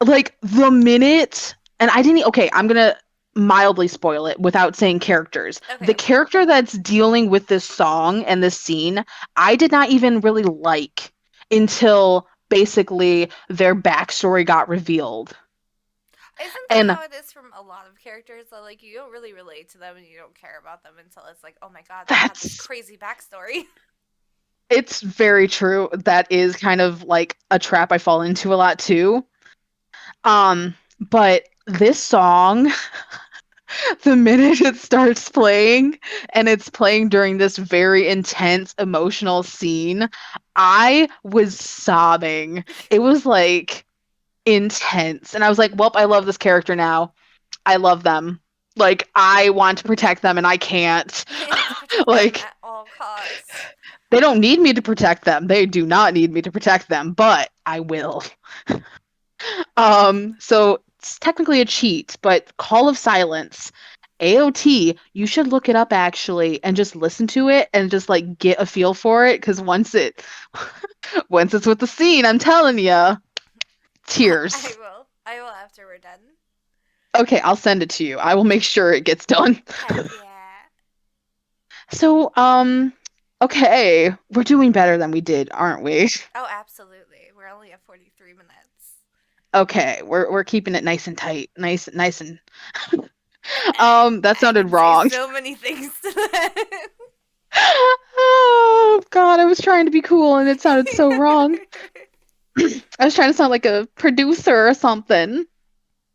like the minute and I didn't okay, I'm gonna mildly spoil it without saying characters. Okay, The okay. character that's dealing with this song and this scene, I did not even really like until basically their backstory got revealed. Isn't that And how it is from a lot of characters? That like you don't really relate to them and you don't care about them until it's like, oh my god, they had this that's crazy backstory. it's very true. That is kind of like a trap I fall into a lot too. But this song the minute it starts playing and it's playing during this very intense emotional scene, I was sobbing. It was like intense. And I was like, well, I love this character now. I love them. Like, I want to protect them and I can't. You have to protect them Like, at all costs. they don't need me to protect them. They do not need me to protect them, but I will. So it's technically a cheat, but Call of Silence, AOT, you should look it up actually and just listen to it and just like get a feel for it because once it's with the scene, I'm telling you, I tears. will. I will after we're done. Okay, I'll send it to you. I will make sure it gets done. Heck yeah. So, okay, we're doing better than we did, aren't we? Oh, absolutely. We're only at 43 minutes. Okay, we're keeping it nice and tight. Nice and that I sounded can say wrong. so many things to that. Oh God, I was trying to be cool and it sounded so wrong. I was trying to sound like a producer or something.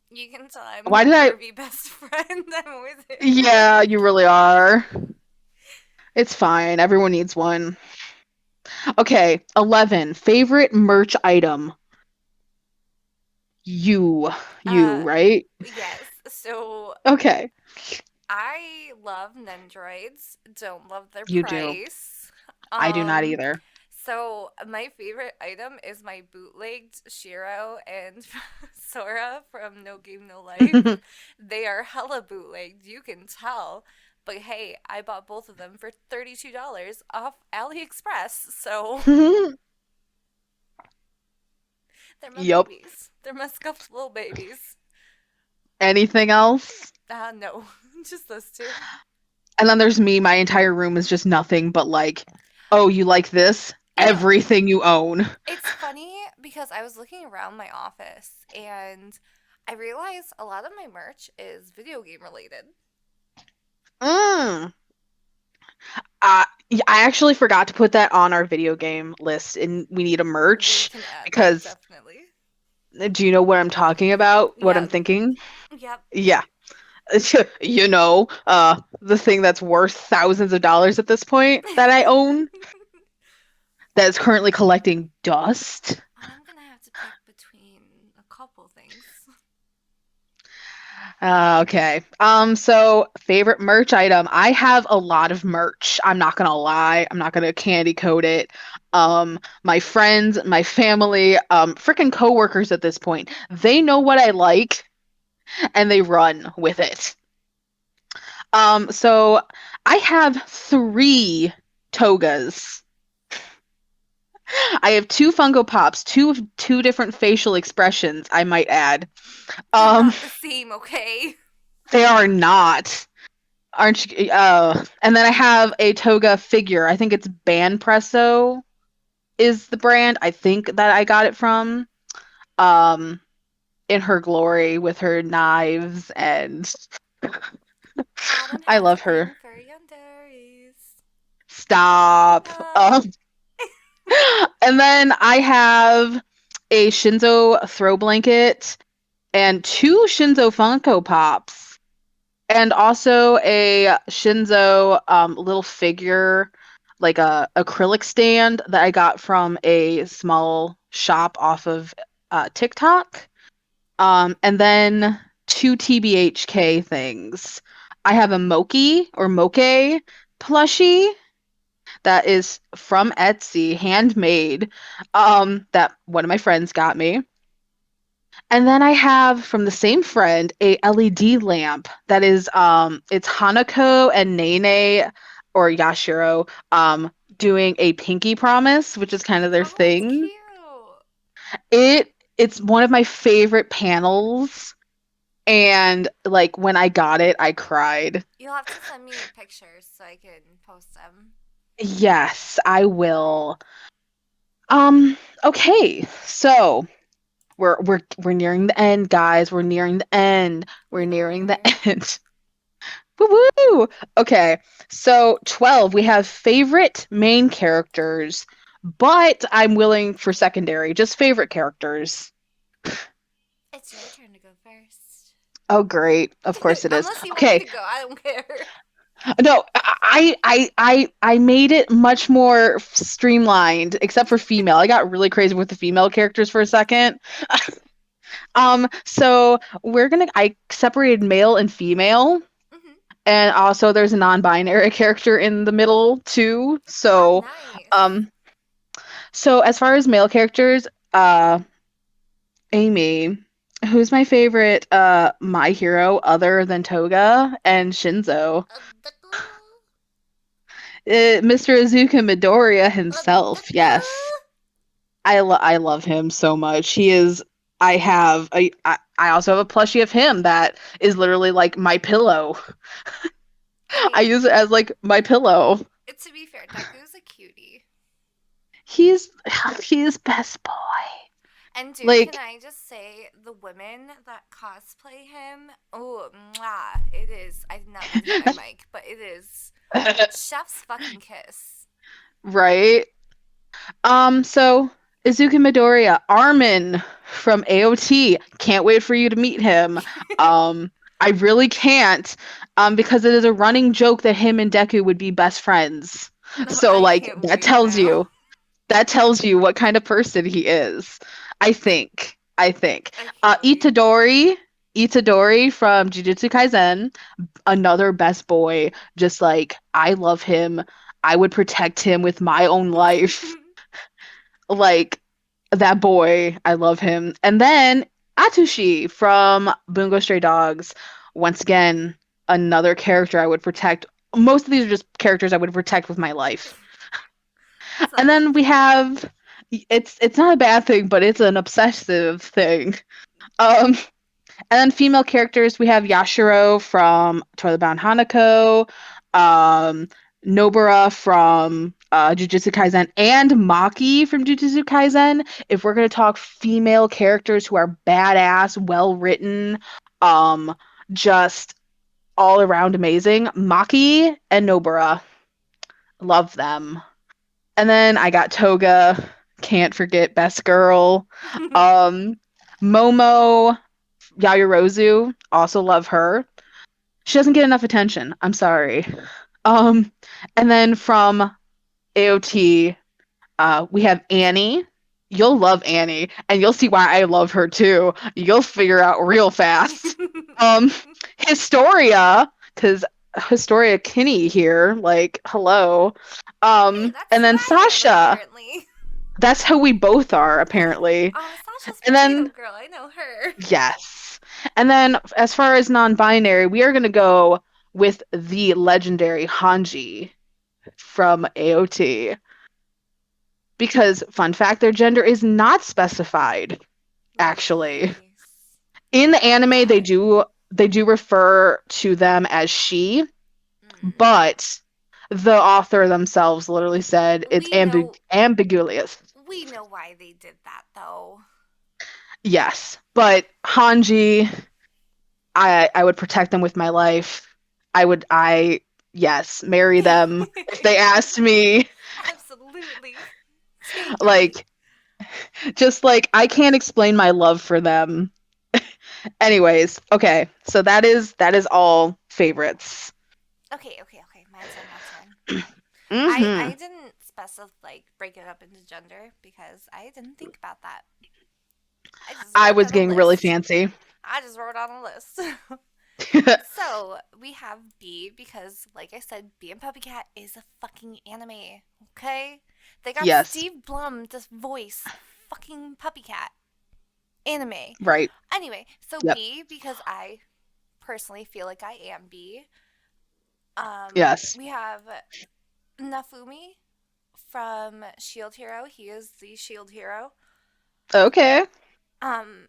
You can tell I'm Why her did I? pervy best friend. I'm always Yeah, you really are. It's fine. Everyone needs one. Okay, 11. Favorite merch item. You, uh right? yes. So Okay, I love Nendroids. Don't love their you do. price. I do not Um either. so my favorite item is my bootlegged Shiro and Sora from No Game No Life. They are hella bootlegged, you can tell. But hey, I bought both of them for $32 off AliExpress. So they're my Yup. babies. They're my scuffed little babies. Anything else? No, just those two. And then there's me. My entire room is just nothing but like, oh, you like this? You know, Everything you own. it's funny because I was looking around my office and I realized a lot of my merch is video game related. Mm. Yeah, I actually forgot to put that on our video game list, and we need a We merch can add that because definitely. do you know what I'm talking about? What I'm Yep. thinking? Yep. Yeah. The thing that's worth thousands of dollars at this point that I own that is currently collecting dust. I'm gonna have to pick between a couple things. Okay. So favorite merch item. I have a lot of merch. I'm not gonna lie. I'm not gonna candy coat it. My friends, my family, freaking coworkers at this point, they know what I like and they run with it. So I have three togas. I have two Funko Pops, two different facial expressions, I might add. They're Um, not the same, okay? they are not. Aren't you? And then I have a toga figure. I think it's Banpresso is the brand. I think that I got it from. Um, in her glory with her knives and Autumn I has a love her. thing for yanderis. Stop. No. And then I have a Shinzo throw blanket and two Shinzo Funko Pops. And also a Shinzo little figure, like a acrylic stand that I got from a small shop off of TikTok. And then two TBHK things. I have a Moki or Moke plushie that is from Etsy, handmade, that one of my friends got me. And then I have from the same friend a LED lamp that is it's Hanako and Nene or Yashiro doing a pinky promise, which is kind of their Oh, it's thing. cute. It's one of my favorite panels and like when I got it, I cried. You'll have to send me pictures so I can post them. Yes, I will. Okay. So, we're nearing the end, guys. We're nearing the end. We're We nearing the are. end. Woo woo! Okay, so 12, we have favorite main characters, but I'm willing for secondary, just favorite characters. It's your turn to go first. Oh, great. Of course it is. Unless you want me Okay, to go, I don't care. no, I made it much more streamlined, except for female. I got really crazy with the female characters for a second. So I separated male and female. Hmm. And also there's a non-binary character in the middle too. Oh, So, nice. um, so as far as male characters, Amy, who's my favorite my hero other than Toga and Shinzo? Mr. Izuku Midoriya himself. Yes. I love him so much. He is I also have a plushie of him that is literally like my pillow. I I mean, use it as like my pillow. to be fair, Deku's a cutie. He's he's best boy. And dude, can Like I just say the women that cosplay him? Oh, mwah, it is. I did not mean to hit my mic, but it is chef's fucking kiss. right? So Izuku Midoriya, Armin from AOT. Can't wait for you to meet him. I really can't, because it is a running joke that him and Deku would be best friends. So I like can't wait now. that tells you what kind of person he is. I think. I think. I can't wait. Itadori from Jujutsu Kaisen, another best boy. Just like I love him. I would protect him with my own life. Like that boy, I love him. And then Atushi from Bungo Stray Dogs. Once again, another character I would protect. Most of these are just characters I would protect with my life. That's not a And bad then we thing. have it's not a bad thing, but it's an obsessive thing. Um and then female characters, we have Yashiro from Toilet Bound Hanako, um, Nobara from Jujutsu Kaisen, and Maki from Jujutsu Kaisen. If we're gonna talk female characters who are badass, well written, um, just all around amazing, Maki and Nobara. Love them. And then I got Toga, can't forget Best Girl. Um, Momo Yaoyorozu, also love her. She doesn't get enough attention. I'm sorry. Um, and then from AOT, we have Annie. You'll love Annie, and you'll see why I love her too. You'll figure out real fast. Um, Historia, because Historia Kinney here, like, hello. Hey, that's And who then I am Sasha. apparently. That's who we both are, apparently. Oh, Sasha's And Potato then, Girl. I know her. yes. And then, as far as non-binary, we are going to go with the legendary Hanji from AOT. Because, fun fact, their gender is not specified, actually. Nice. In the Love anime, that. they do refer to them as she, Mm. but the author themselves literally said it's We know ambiguous. we know why they did that though. Yes, but Hanji, I would protect them with my life. I yes, marry them if they asked me. Absolutely. Take me. Like just like I can't explain my love for them. Anyways, okay. So that is all favorites. Okay, okay, okay. My turn, my turn. I Mhm. didn't specify like break it up into gender because I didn't think about that. I just I wrote was down a getting really list. fancy. I just wrote on a list. So we have B because, like I said, B and Puppy Cat is a fucking anime. Okay, they got Yes, Steve Blum to voice fucking Puppy Cat anime. right. Anyway, so Yep. B because I personally feel like I am B. Yes. We have Nafumi from Shield Hero. He is the Shield Hero. Okay. Um,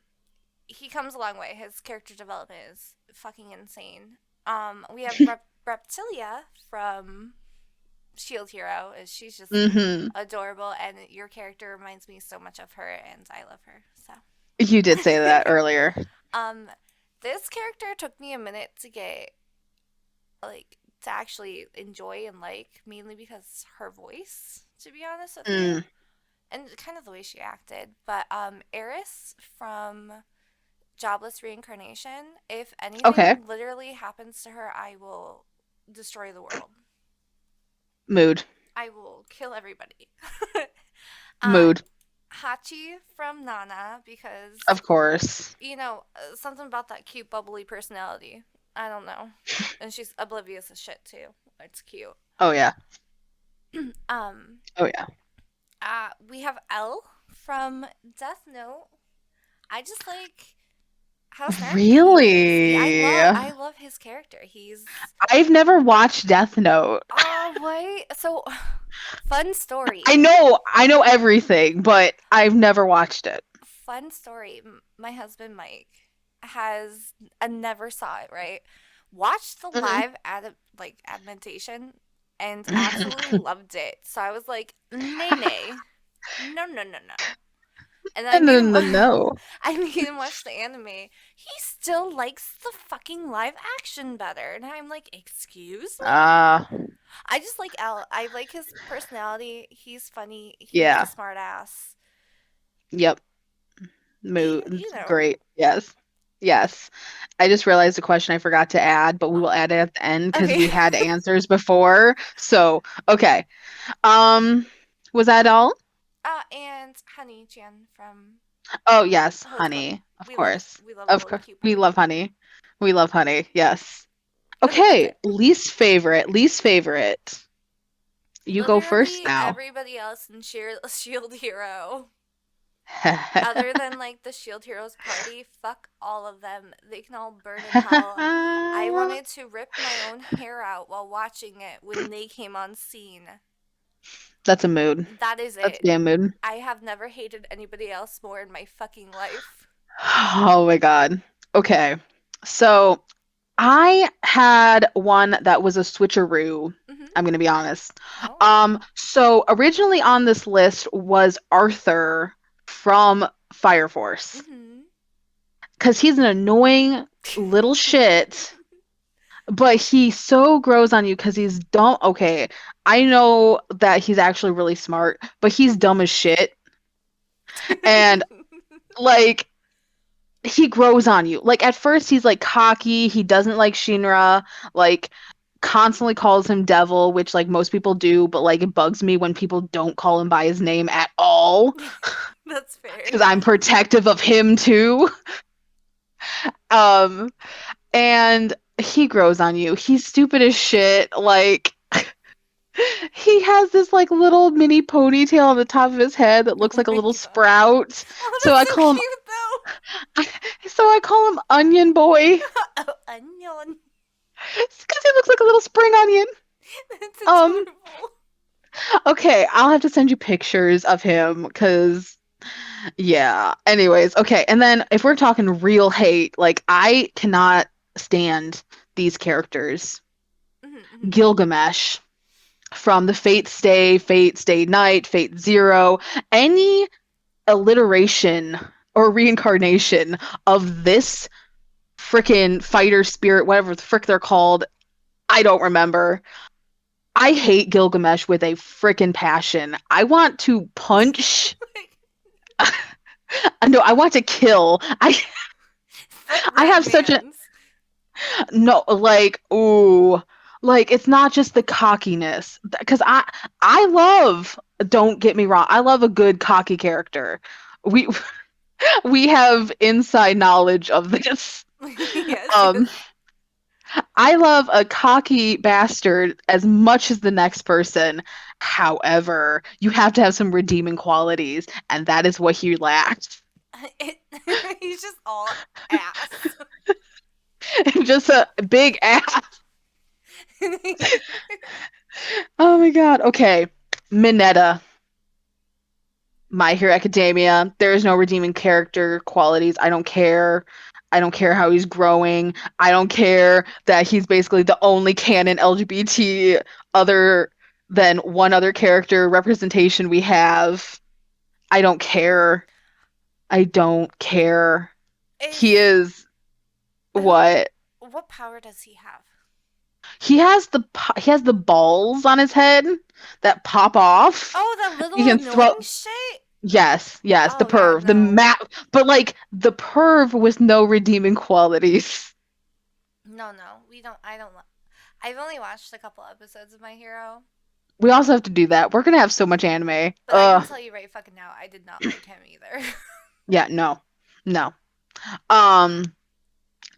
he comes a long way. His character development is fucking insane. We have Reptilia from Shield Hero. She's just Mhm. adorable, and your character reminds me so much of her, and I love her. You did say So, that earlier. um, this character took me a minute to get like to actually enjoy and like, mainly because her voice. To be honest with you, Mm. and kind of the way she acted. But Eris from Jobless Reincarnation, if Okay. anything literally happens to her, I will destroy the world. Mood. I will kill everybody. uh, Mood. Hachi from Nana, because, Of course. something about that cute, bubbly personality. I don't know. And she's oblivious as shit, too. It's cute. Oh yeah. Um, Oh yeah. we have L from Death Note. I just like how snarky he is. Yeah, I Really? love I love his character. He's I've never watched Death Note. oh wait. So fun I story. know I know everything, but I've never watched it. Fun story. My husband Mike has never saw it, right? Watched the Mhm. live adaptation and absolutely loved it. So I was like, nay nay. No no no no. And I made No, him no, no. I made him watch the anime. He still likes the fucking live action better. And I'm like, "Excuse me?" Uh, I just like Al. I like his personality. He's funny. He's a yeah. smart ass. Yep. Mood. You know. Great. Yes. Yes. I just realized a question I forgot to add, but we will add it at the end because Okay. we had answers before. So, okay. Um, was that all? And Honey Chan from Oh, yes, Host Club. honey. Of We love course. we love a Of little course. cute We boy. love honey. We love honey. Yes. Okay, that's Okay. it. Least favorite. Least favorite. You go first Literally now. everybody else in Shield Hero. Other than like the Shield Heroes party, fuck all of them. They can all burn in hell. I wanted to rip my own hair out while watching it when they came on scene. That's a mood. That is That's a it. damn mood. I have never hated anybody else more in my fucking life. Oh my God. Okay. So I had one that was a switcheroo. Mm-hmm. I'm gonna be honest. Oh. So originally on this list was Arthur from Fire Force Mm-hmm. because he's an annoying little shit but he so grows on you because he's dumb. Okay, I know that he's actually really smart, but he's dumb as shit. And like he grows on you. Like at first he's like cocky, he doesn't like Shinra, like constantly calls him devil, which like most people do, but like it bugs me when people don't call him by his name at all That's fair. because I'm protective of him too. Um and he grows on you. He's stupid as shit. Like he has this like little mini ponytail on the top of his head that looks Oh like a my little god. sprout. Oh, So that's I so call him cute though. so I call him Onion Boy Oh, onion. because he looks like a little spring onion. That's Um, adorable. okay, I'll have to send you pictures of him because yeah. Anyways, okay. And then if we're talking real hate, like I cannot stand these characters. Mhm, Gilgamesh from the Fate Stay Night, Fate Zero, any alliteration or reincarnation of this freaking fighter spirit, whatever the frick they're called, I don't remember. I hate Gilgamesh with a freaking passion. I want to punch. mhm. No, I want to kill. Fuck I that have such a man's. no, like ooh, like it's not just the cockiness because I love. Don't get me wrong. I love a good cocky character. We we have inside knowledge of this. Yes, yes. Um, I love a cocky bastard as much as the next person. However, you have to have some redeeming qualities, and that is what he lacked. It, he's just all ass. Just a big ass. Oh my god. Okay. Mineta, My Hero Academia. There is no redeeming character qualities. I don't care. I don't care how he's growing. I don't care that he's basically the only canon LGBT other than one other character representation we have. I don't care. I don't care. He Is is who? what? What power does he have? He has the balls on his head that pop off. Oh, that You little can throw. annoying shit. Yes, yes, the Oh yeah, perv, the no, map, but like the perv with no redeeming qualities. no. We don't. I don't. I've only watched a couple episodes of My Hero, We also have to do that. We're gonna have so much anime. but I can tell you right fucking now, I did not like him either. Yeah, no, no. Um,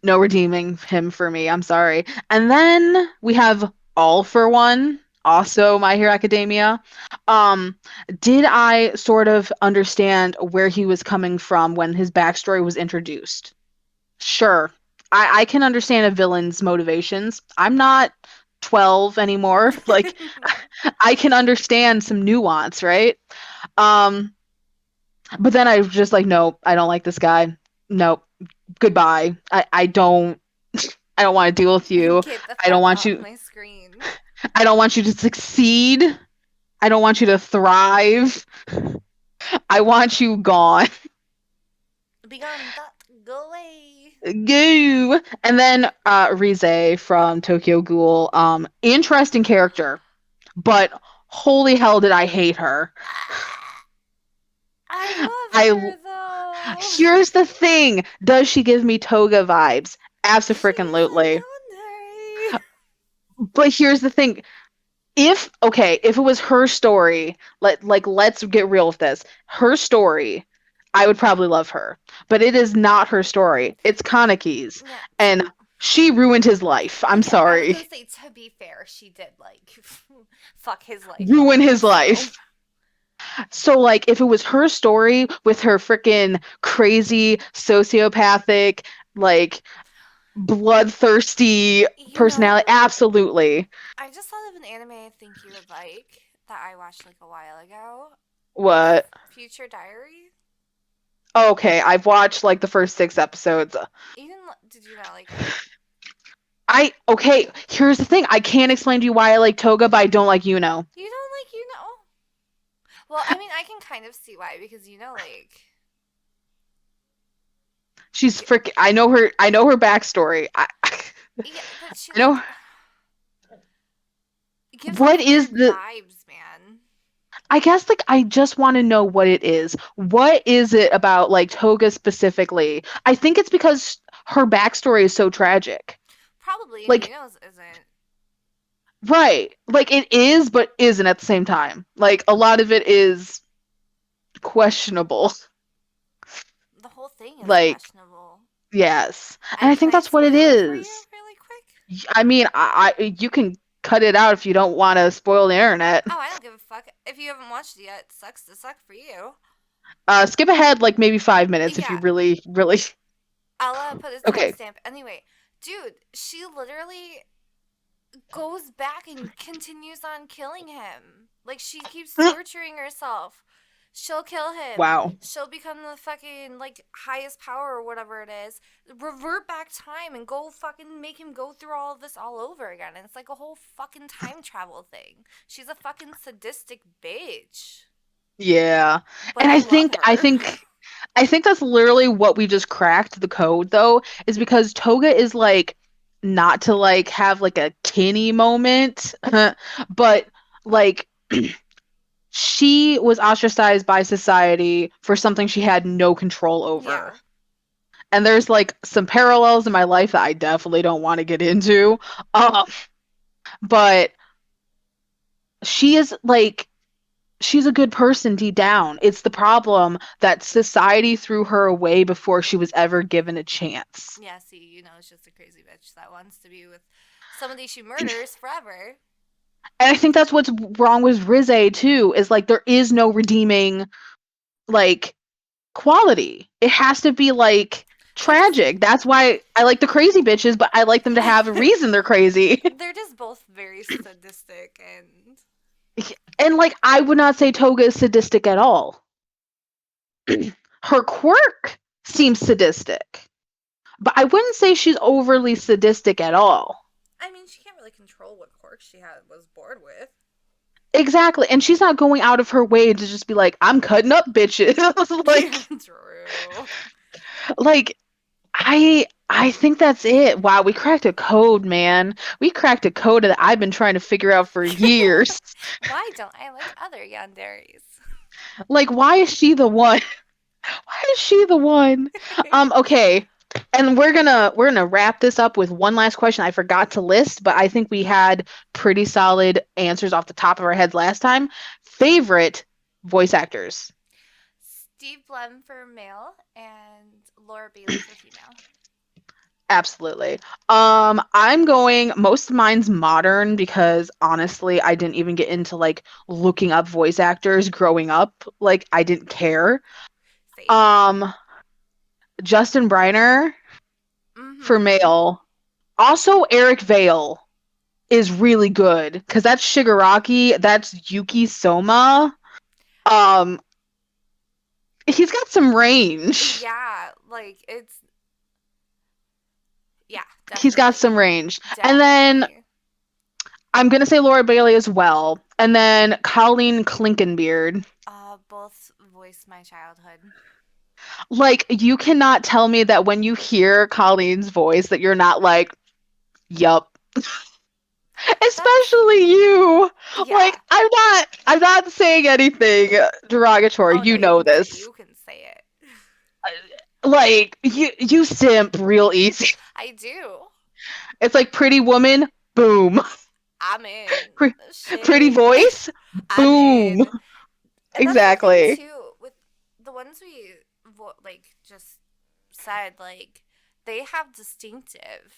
no redeeming him for me. I'm sorry. And then we have All for One, also My Hero Academia. Um, did I sort of understand where he was coming from when his backstory was introduced? Sure. I can understand a villain's motivations. I'm not 12 anymore. Like I can understand some nuance, right? Um, but then I was just like, nope, I don't like this guy. Nope. Goodbye. I don't want to deal with you. Get the I don't fuck want off you my screen. I don't want you to succeed. I don't want you to thrive. I want you gone. Be gone. Go away. Goo. And then Rize from Tokyo Ghoul. Interesting character, but holy hell did I hate her. I love I her though. Here's the thing. Does she give me Toga vibes? She's a Absolutely. yandere. But here's the thing. If it was her story, let's get real with this. Her story, I would probably love her. But it is not her story. It's Kaneki's. Yeah. And she ruined his life. I'm Okay, I was sorry. gonna say to be fair, she did like fuck his life up. Ruin his So life. So like if it was her story with her freaking crazy sociopathic like bloodthirsty you personality, know, absolutely. I just thought of an anime I think you would like that I watched like a while ago. What? Future Diary. Okay, I've watched like the first 6 episodes. You didn't? Did you not like it? Here's the thing. I can't explain to you why I like Toga, but I don't like Yuno. You don't like you know? Well, I mean, I can kind of see why because you know, like She's freaking I know her backstory. Yeah, but she I know. like gives What off is weird the vibes, man. I guess like I just want to know what it is. What is it about like Toga specifically? I think it's because her backstory is so tragic. Probably Like, Nuno's isn't. right. Like it is, but isn't at the same time. Like a lot of it is questionable. The whole thing is Like, questionable. yes. And I I can think I that's what it spoil it for you is. really quick? I mean, you can cut it out if you don't want to spoil the internet. Oh, I don't give a fuck. If you haven't watched it yet, it sucks to suck for you. Skip ahead like maybe 5 minutes if you Yeah, really, really. I'll put a Okay. timestamp. Anyway, dude, she literally goes back and continues on killing him. Like she keeps torturing herself. She'll kill him. Wow. She'll become the fucking like highest power or whatever it is. Revert back time and go fucking make him go through all of this all over again. And it's like a whole fucking time travel thing. She's a fucking sadistic bitch. Yeah. But And I I love think I her. think I think that's literally what we just cracked the code though, is because Toga is like not to like have like a Kinney moment, but like she was ostracized by society for something she had no control over. Yeah. And there's like some parallels in my life that I definitely don't want to get into. Um, but she is like she's a good person deep down. It's the problem that society threw her away before she was ever given a chance. Yeah, see, it's just a crazy bitch that wants to be with somebody she murders forever. And I think that's what's wrong with Rizé too, is like there is no redeeming like quality. It has to be like They're just tragic. That's why I like the crazy bitches, but I like them to have a reason they're crazy. they're just both very sadistic and And like I would not say Toga is sadistic at all. Her quirk seems sadistic, but I wouldn't say she's overly sadistic at all. I mean, she can't really control what quirks she was bored with. Exactly. And she's not going out of her way to just be like, I'm cutting up bitches. Yeah, like true. like I think that's it. Wow, we cracked a code, man. We cracked a code that I've been trying to figure out for years. Why don't I like other yanderis? Like, why is she the one? Why is she the one? Okay. And we're gonna wrap this up with one last question I forgot to list, but I think we had pretty solid answers off the top of our heads last time. Favorite voice actors? Steve Blum for male and Laura Bailey for female. Absolutely. I'm going, most of mine's modern because honestly, I didn't even get into like looking up voice actors growing up. Like I didn't care. Same. Um, Justin Briner for Mm-hmm. male. Also, Eric Vale is really good because that's Shigaraki, that's Yuki Soma. Um, he's got some range. Yeah, like yeah, He's got some definitely. range. And then Definitely. I'm gonna say Laura Bailey as well. And then Colleen Clinkenbeard. Both voiced my childhood. Like you cannot tell me that when you hear Colleen's voice that you're not like, yup. That's Especially you. Like yeah. I'm not saying anything derogatory. Oh no, You know this. you can say it. Like you simp real easy. I do. It's like pretty woman, boom. I'm in. Pretty Shit. voice, I'm boom. in. And that's the thing Exactly. too with the ones we like just said like they have distinctive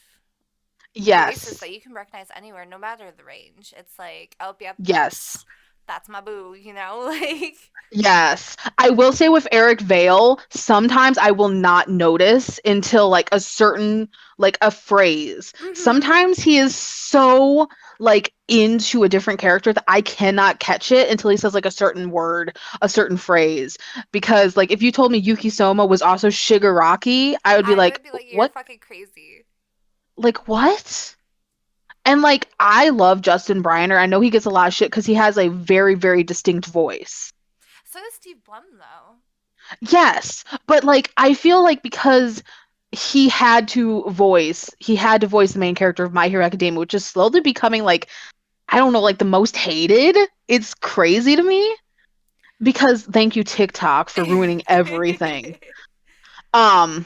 voices Yes. that you can recognize anywhere no matter the range. It's like, "Oh, yep, Yes. that's my boo," like Yes. I will say with Eric Vale, sometimes I will not notice until like a certain like a phrase. mhm. Sometimes he is so like into a different character that I cannot catch it until he says like a certain word, a certain phrase. Because like if you told me Yuki Soma was also Shigaraki, I would be I like, would be like, "You're what? fucking crazy." Like what? And like I love Justin Briner. I know he gets a lot of shit because he has a very, very distinct voice. So does Steve Blum though. Yes, but like I feel like because he had to voice the main character of My Hero Academia, which is slowly becoming like, I don't know, like the most hated. It's crazy to me because thank you TikTok for ruining everything. Um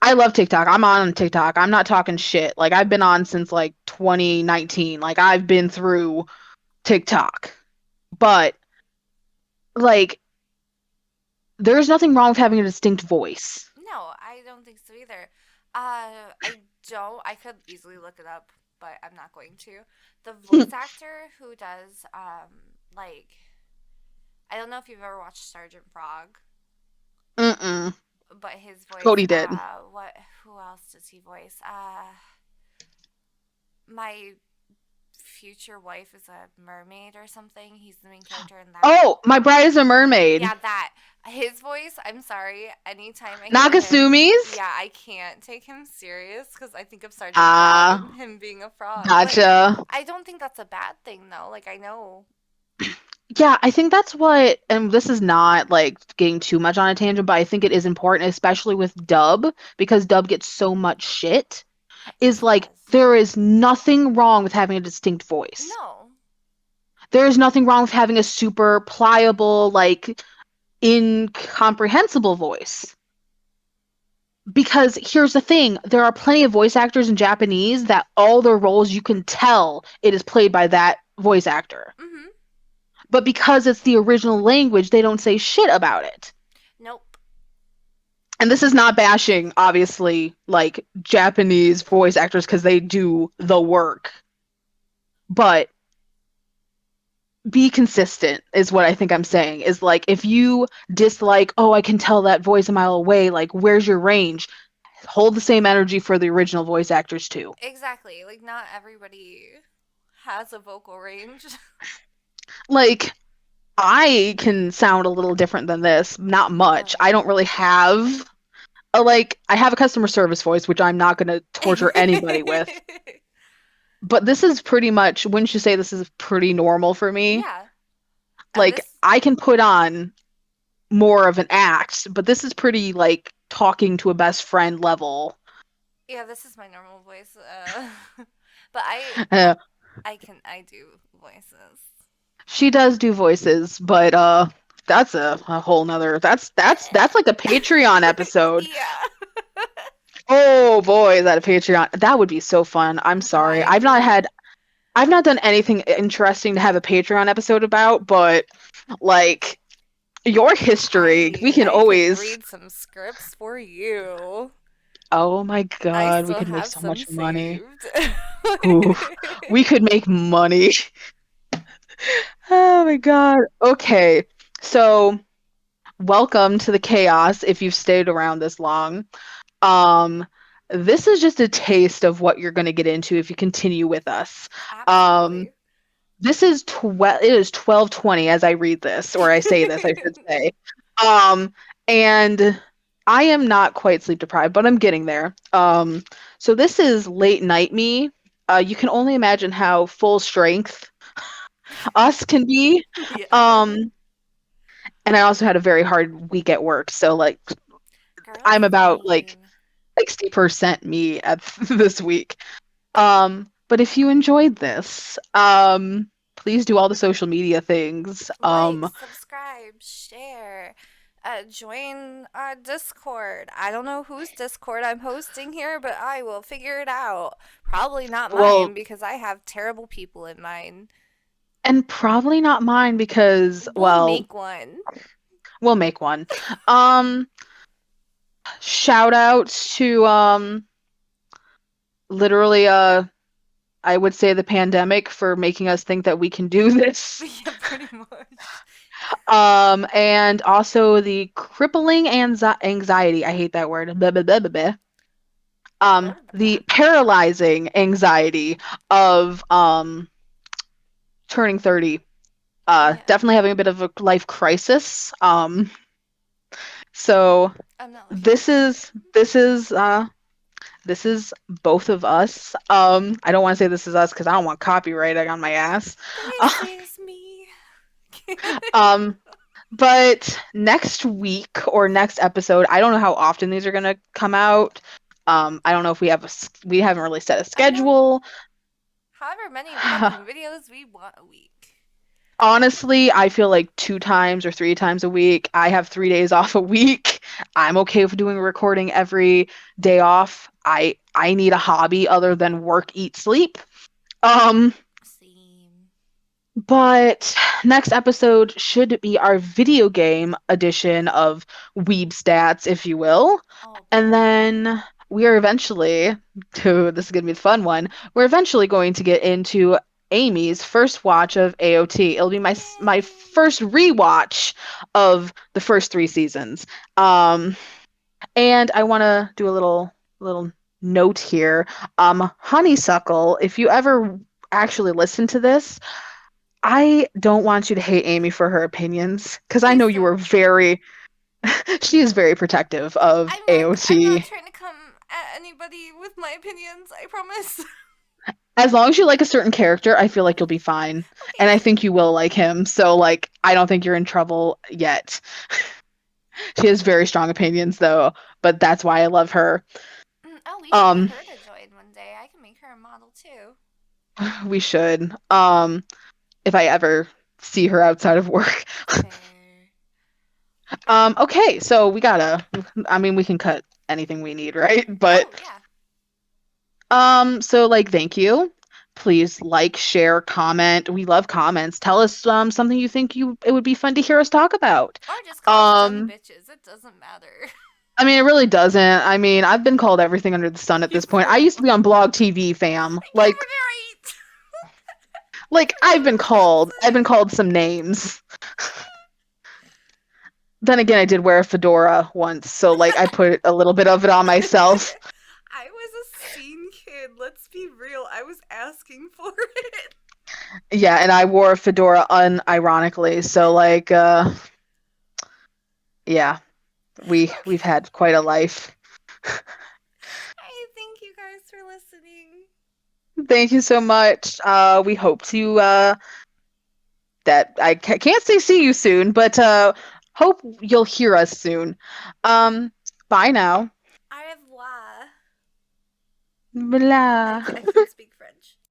I love TikTok. I'm on TikTok. I'm not talking shit. Like I've been on since like 2019. Like I've been through TikTok. But like there's nothing wrong with having a distinct voice. No, I don't think so either. I could easily look it up, but I'm not going to. The voice actor who does, like, I don't know if you've ever watched Sergeant Frog, Mm-mm. but his voice, Cody did. who else does he voice? My future wife is a mermaid or something. He's the main character in that. Oh, My Bride is a Mermaid. Yeah, that. His voice, I'm sorry. Anytime I hear him, Nakasumi's? yeah, I can't take him serious because I think of Sergeant Frog and Ah, him being a frog. But gotcha. I don't think that's a bad thing, though. Like, I know. Yeah, I think that's what, and this is not like getting too much on a tangent, but I think it is important, especially with dub, because dub gets so much shit, It is like does. there is nothing wrong with having a distinct voice. No. There is nothing wrong with having a super pliable, like incomprehensible voice. Because here's the thing, there are plenty of voice actors in Japanese that all their roles you can tell it is played by that voice actor. Mm-hmm. But because it's the original language, they don't say shit about it. Nope. And this is not bashing, obviously, like Japanese voice actors because they do the work. But be consistent is what I think I'm saying. Is like if you dislike, oh, I can tell that voice a mile away, like where's your range? Hold the same energy for the original voice actors too. Exactly. Like, not everybody has a vocal range. Like I can sound a little different than this, not Oh, much. I don't really have I have a customer service voice, which I'm not going to torture anybody with. yeah. But this is pretty much, wouldn't you say this is pretty normal for me? Yeah. Like This I can put on more of an act, but this is pretty like talking to a best friend level. Yeah, this is my normal voice. But Uh, I do voices. she does do voices, but that's a whole nother that's like a Patreon episode. yeah. Oh boy, is that a Patreon? That would be so fun. I'm Yeah, I sorry. agree. I've not done anything interesting to have a Patreon episode about, but like your history, we can I could always. read some scripts for you. Oh my I God, we still could make have so some much money. saved. Ooh, we could make money. Oh my God. Okay. So, welcome to the chaos if you've stayed around this long. Um, this is just a taste of what you're going to get into if you continue with us. Um, Absolutely. it is 12:20 as I read this, or I say this, I should say. Um, and I am not quite sleep deprived, but I'm getting there. So this is late night me. You can only imagine how full strength us can be. yeah. Um, and I also had a very hard week at work, so like Girl, I'm about like same. 60% me at this week. But if you enjoyed this, please do all the social media things. Like, subscribe, share, join Discord. I don't know whose Discord I'm hosting here, but I will figure it out. Probably not Well, mine because I have terrible people in mine. and probably not mine because, We'll well, make one. we'll make one. Um, Shout outs to literally I would say the pandemic for making us think that we can do this. yeah, pretty much. And also the crippling anxiety. I hate that word. Blah, blah, blah, blah, blah. Blah, blah, blah. The paralyzing anxiety of turning 30. Yeah, Definitely having a bit of a life crisis. So I'm not looking this forward to is it. this is uh this is both of us. I don't want to say this is us because I don't want copyright on my ass. This is me. Um, but next week or next episode, I don't know how often these are gonna come out. I don't know if we haven't really set a I know. schedule. However many fucking videos we want a week. Honestly, I feel like 2 times or 3 times a week. I have 3 days off a week. I'm okay with doing a recording every day off. I need a hobby other than work, eat, sleep. Um, Same. but next episode should be our video game edition of Weeb Stats, if you will. Oh, And period. then we are eventually, to this is gonna be the fun one. We're eventually going to get into Amy's first watch of AOT. It'll be my Yay! first rewatch of the first 3 seasons. Um, and I want to do a little note here. Honeysuckle, if you ever actually listen to this, I don't want you to hate Amy for her opinions because I Please know you were don't. very, she is very protective of I'm not AOT. trying to come at anybody with my opinions, I promise. As long as you like a certain character, I feel like you'll be fine. And I Okay. think you will like him. So, like, I don't think you're in trouble yet. She has very strong opinions, though, but that's why I love her. Oh, we should get Um, her to join one day. I can make her a model too. we should. If I ever see her outside of work. Fair. Okay, so I mean, we can cut anything we need, right? But Oh, yeah. so like, thank you. Please like, share, comment. We love comments. Tell us something you think you it would be fun to hear us talk about. Or just call us dumb Um, bitches. It doesn't matter. I mean, it really doesn't. I mean, I've been called everything under the sun at this You've point. I used to be on Blog TV, fam. Yeah, but you're right. Like You're I've been offensive. called some names. Then again, I did wear a fedora once, so like I put a little bit of it on myself. I was a scene kid. Let's be real. I was asking for it. Yeah, and I wore a fedora unironically. So like yeah, we've Okay. had quite a life. I thank you guys for listening. Thank you so much. We hope to that can't say see you soon, but hope you'll hear us soon. Bye now. Au revoir. Blah. I can speak French.